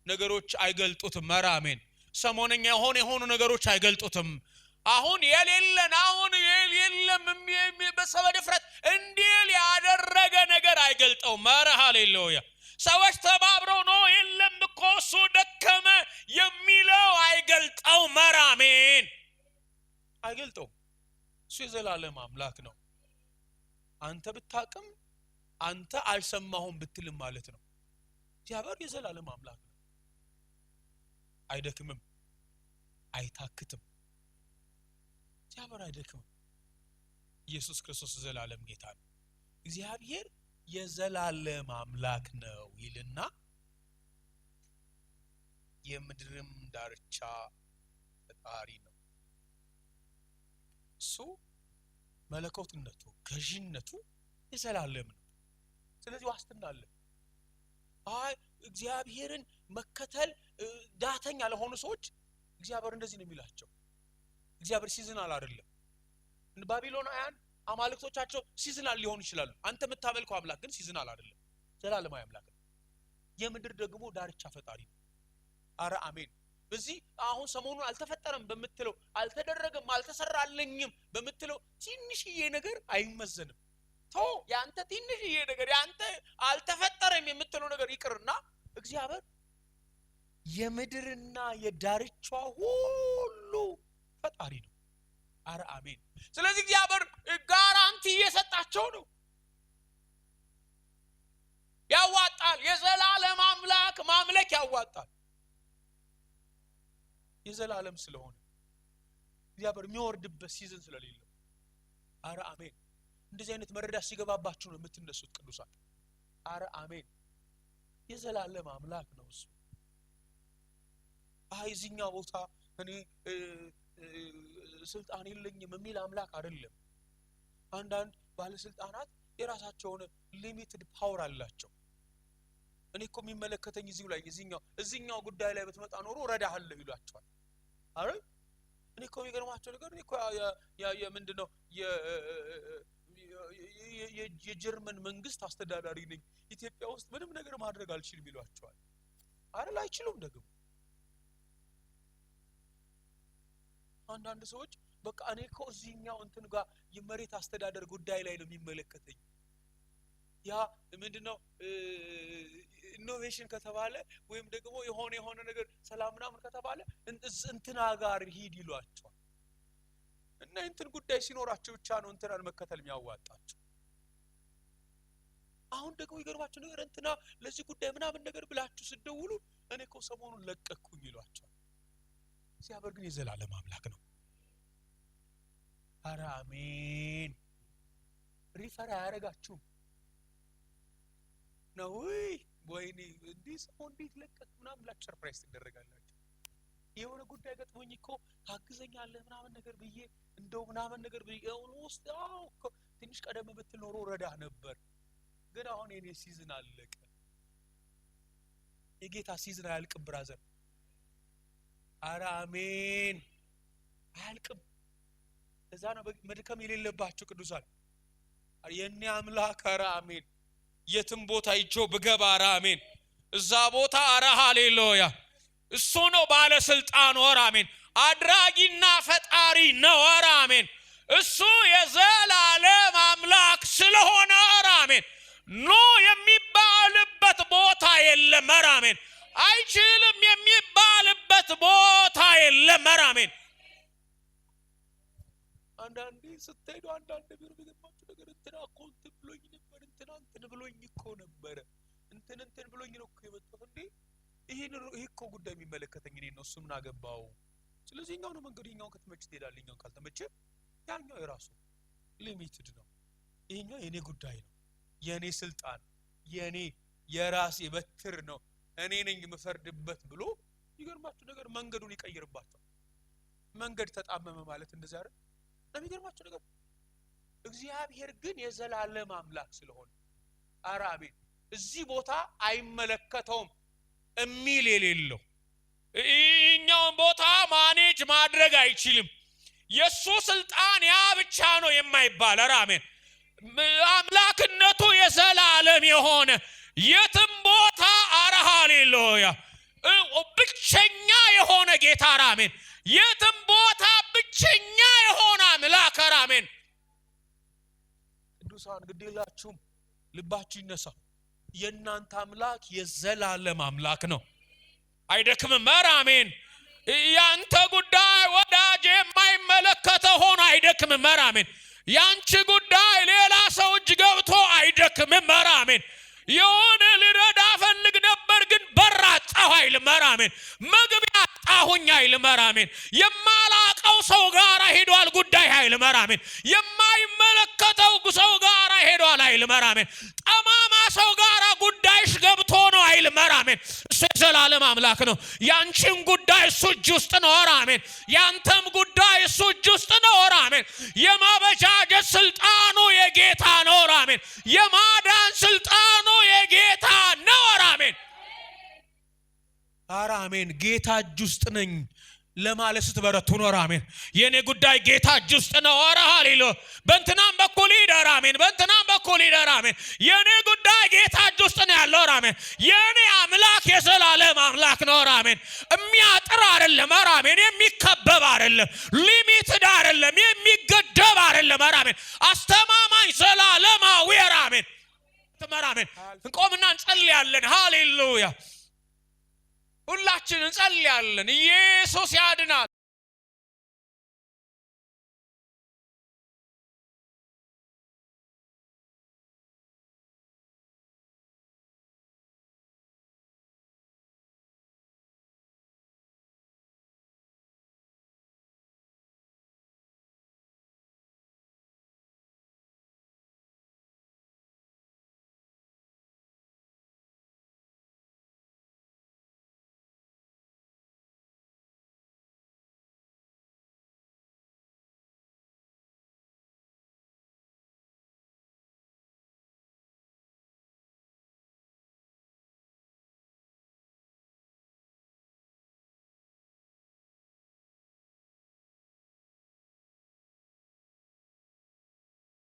ነገሮች አይገልጡትም። አረ አሜን። ሰሞነኛ የሆኑ ነገሮች አይገልጡትም። አሁን የሌለን አሁን የለም በሰበድፍረት እንዲል ያደረገ ነገር አይገልጠውም። አረ ሃሌሉያ። ሰዎች ተባብረው ነው የለም እኮ እሱ ደከመ የሚለው አይገልጠውም። አረ አሜን አይገልጠውም። እሱ የዘላለም አምላክ ነው። አንተ ብታቅም አንተ አልሰማሁም ብትልም ማለት ነው። እግዚአብሔር የዘላለም አምላክ ነው። አይደክምም፣ አይታክትም። እግዚአብሔር አይደክምም። ኢየሱስ ክርስቶስ ዘላለም ጌታ ነው። እግዚአብሔር የዘላለም አምላክ ነው ይልና የምድርም ዳርቻ ፈጣሪ ነው። እሱ መለኮትነቱ ገዥነቱ የዘላለም ነው። ስለዚህ ዋስትና አለ። እግዚአብሔርን መከተል ዳተኛ ለሆኑ ሰዎች እግዚአብሔር እንደዚህ ነው የሚላቸው። እግዚአብሔር ሲዝናል አይደለም። ባቢሎናውያን አማልክቶቻቸው ሲዝናል ሊሆኑ ይችላሉ። አንተ የምታመልከው አምላክ ግን ሲዝናል አይደለም፣ ዘላለማዊ አምላክ ነው። የምድር ደግሞ ዳርቻ ፈጣሪ ነው። አረ አሜን። በዚህ አሁን ሰሞኑን አልተፈጠረም በምትለው አልተደረገም አልተሰራልኝም በምትለው ትንሽዬ ነገር አይመዘንም። ያንተ ትንሽዬ ነገር ያንተ አልተፈጠረም የምትለው ነገር ይቅርና እግዚአብሔር የምድርና የዳርቻ ሁሉ ፈጣሪ ነው። አረ አሜን። ስለዚህ እግዚአብሔር ጋራንቲ እየሰጣቸው ነው። ያዋጣል። ያዋጣል የዘላለም ስለሆነ እግዚአብሔር የሚወርድበት ሲዝን ስለሌለ አረ አሜን እንደዚህ አይነት መረዳት ሲገባባችሁ ነው የምትነሱት ቅዱሳን አረ አሜን የዘላለም አምላክ ነው እሱ እዚህኛው ቦታ እኔ ስልጣን የለኝም የሚል አምላክ አይደለም አንዳንድ ባለስልጣናት የራሳቸውን ሊሚትድ ፓወር አላቸው እኔ እኮ የሚመለከተኝ እዚህኛው ጉዳይ ላይ በተመጣ ኖሮ ረዳሃለሁ ይሏቸዋል አይደል እኔ እኮ የሚገርማቸው ነገር እኔ እኮ ምንድነው የጀርመን መንግስት አስተዳዳሪ ነኝ ኢትዮጵያ ውስጥ ምንም ነገር ማድረግ አልችልም ይሏቸዋል አይደል አይችሉም ደግሞ አንዳንድ ሰዎች በቃ እኔ እኮ እዚህኛው እንትን ጋር የመሬት አስተዳደር ጉዳይ ላይ ነው የሚመለከተኝ ያ ምንድነው ኢኖቬሽን ከተባለ ወይም ደግሞ የሆነ ነገር ሰላምና ምን ከተባለ እንትና ጋር ሂድ ይሏቸዋል እና እንትን ጉዳይ ሲኖራቸው ብቻ ነው እንትናን መከተል የሚያዋጣቸው አሁን ደግሞ ይገርማችሁ ነገር እንትና ለዚህ ጉዳይ ምናምን ነገር ብላችሁ ሲደውሉ እኔ እኮ ሰሞኑን ለቀቅኩኝ ይሏቸዋል እግዚአብሔር ግን የዘላለም አምላክ ነው አረ አሜን ሪፈር አያረጋችሁም ነው ወይኔ እንዲህ ሰው እንዴት ለቀቅ ምናምን ብላችሁ ሰርፕራይዝ ትደረጋላችሁ የሆነ ጉዳይ ገጥሞኝ እኮ ታግዘኛለህ ምናምን ነገር ብዬ እንደው ምናምን ነገር ብዬ ውስጥ ትንሽ ቀደም ብትል ኖሮ ረዳህ ነበር ግን አሁን የኔ ሲዝን አለቀ የጌታ ሲዝን አያልቅም ብራዘር አረ አሜን አያልቅም እዛ ነው መድከም የሌለባችሁ ቅዱሳን የኔ አምላክ አረ አሜን የትም ቦታ ይጆ ብገባ አረ አሜን እዛ ቦታ አረ ሃሌሉያ እሱ ነው ባለስልጣን ወራ አሜን አድራጊና ፈጣሪ ነው አረ አሜን እሱ የዘላለም አምላክ ስለሆነ አረ አሜን ኖ የሚባልበት ቦታ የለም አረ አሜን አይችልም የሚባልበት ቦታ የለም አረ አሜን አንዳንዴ ስትሄዱ አንዳንድ ቢሮ በገባችሁ ነገር እንትና ኮንት ብሎኝ ነበር እንትን ብሎኝ እኮ ነበር እንትን ብሎኝ ነው እኮ የመጣው እንዴ ይሄ እኮ ጉዳይ የሚመለከተኝ እኔ ነው እሱ ምን አገባው ስለዚህ እኛው ነው መንገድኛው ከተመቸ ትሄዳለኛው ካልተመቸ ያኛው የራሱ ሊሚትድ ነው ይሄኛው የኔ ጉዳይ ነው የኔ ስልጣን የኔ የራሴ በትር ነው እኔ ነኝ የምፈርድበት ብሎ ይገርማችሁ ነገር መንገዱን ይቀይርባቸው መንገድ ተጣመመ ማለት እንደዛ አይደል ለሚገርማችሁ ነገር እግዚአብሔር ግን የዘላለም አምላክ ስለሆነ አረ አሜን እዚህ ቦታ አይመለከተውም እሚል የሌለው እኛው ቦታ ማኔጅ ማድረግ አይችልም የሱ ስልጣን ያ ብቻ ነው የማይባል አረ አሜን አምላክነቱ የዘላለም የሆነ የትም ቦታ አረ ሃሌሉያ ብቸኛ የሆነ ጌታ አረ አሜን የትም ቦታ ብቸኛ የሆነ አምላክ አረ አሜን ቅዱሳን ግዴላችሁም ልባችሁ ይነሳ የእናንተ አምላክ የዘላለም አምላክ ነው አይደክምም አረ አሜን ያንተ ጉዳይ ወዳጅ የማይመለከተው ሆኖ አይደክምም አረ አሜን ያንቺ ጉዳይ ሌላ ሰው እጅ ገብቶ አይደክምም አረ አሜን የሆነ ልረዳ ፈልግ ነበር ግን በራ ጣሁ አይልም አረ አሜን መግቢያ ጣሁኝ አይልም አረ አሜን የማላቀው ሰው ጋር ሄዷል ጉዳይ አይልም አረ አሜን የማይመለከተው ሰው ጋር ሄዷል አይልም አረ አሜን ጠማማ ሰው ጋር ጉዳይሽ ገብቶ ነው አይልም አረ አሜን እሱ የዘላለም አምላክ ነው ያንቺን ጉዳይ እሱ እጅ ውስጥ ነው አረ አሜን ያንተም ጉዳይ እሱ እጅ ውስጥ ነው አረ አሜን የማበጃጀት ስልጣኑ የጌታ ነው አረ አሜን የማዳን ስልጣኑ የጌታ ነው አረ አሜን አረ አሜን ጌታ እጅ ውስጥ ነኝ ለማለት ስትበረቱ ነው አረ አሜን የኔ ጉዳይ ጌታ እጅ ውስጥ ነው አረ ሃሌሉያ በእንትናም በኩል ይደር አሜን በእንትናም በኩል ይደር አሜን የኔ ጉዳይ ጌታ እጅ ውስጥ ነው ያለው አረ አሜን የኔ አምላክ የዘላለም አምላክ ነው አረ አሜን የሚያጥር አይደለም አረ አሜን የሚከበብ አይደለም ሊሚትድ አይደለም የሚገደብ አይደለም አረ አሜን አስተማማኝ ዘላለማዊ አረ አሜን ተመራመን እንቆምና እንጸልያለን ሃሌሉያ ሁላችን እንጸልያለን ኢየሱስ ያድናል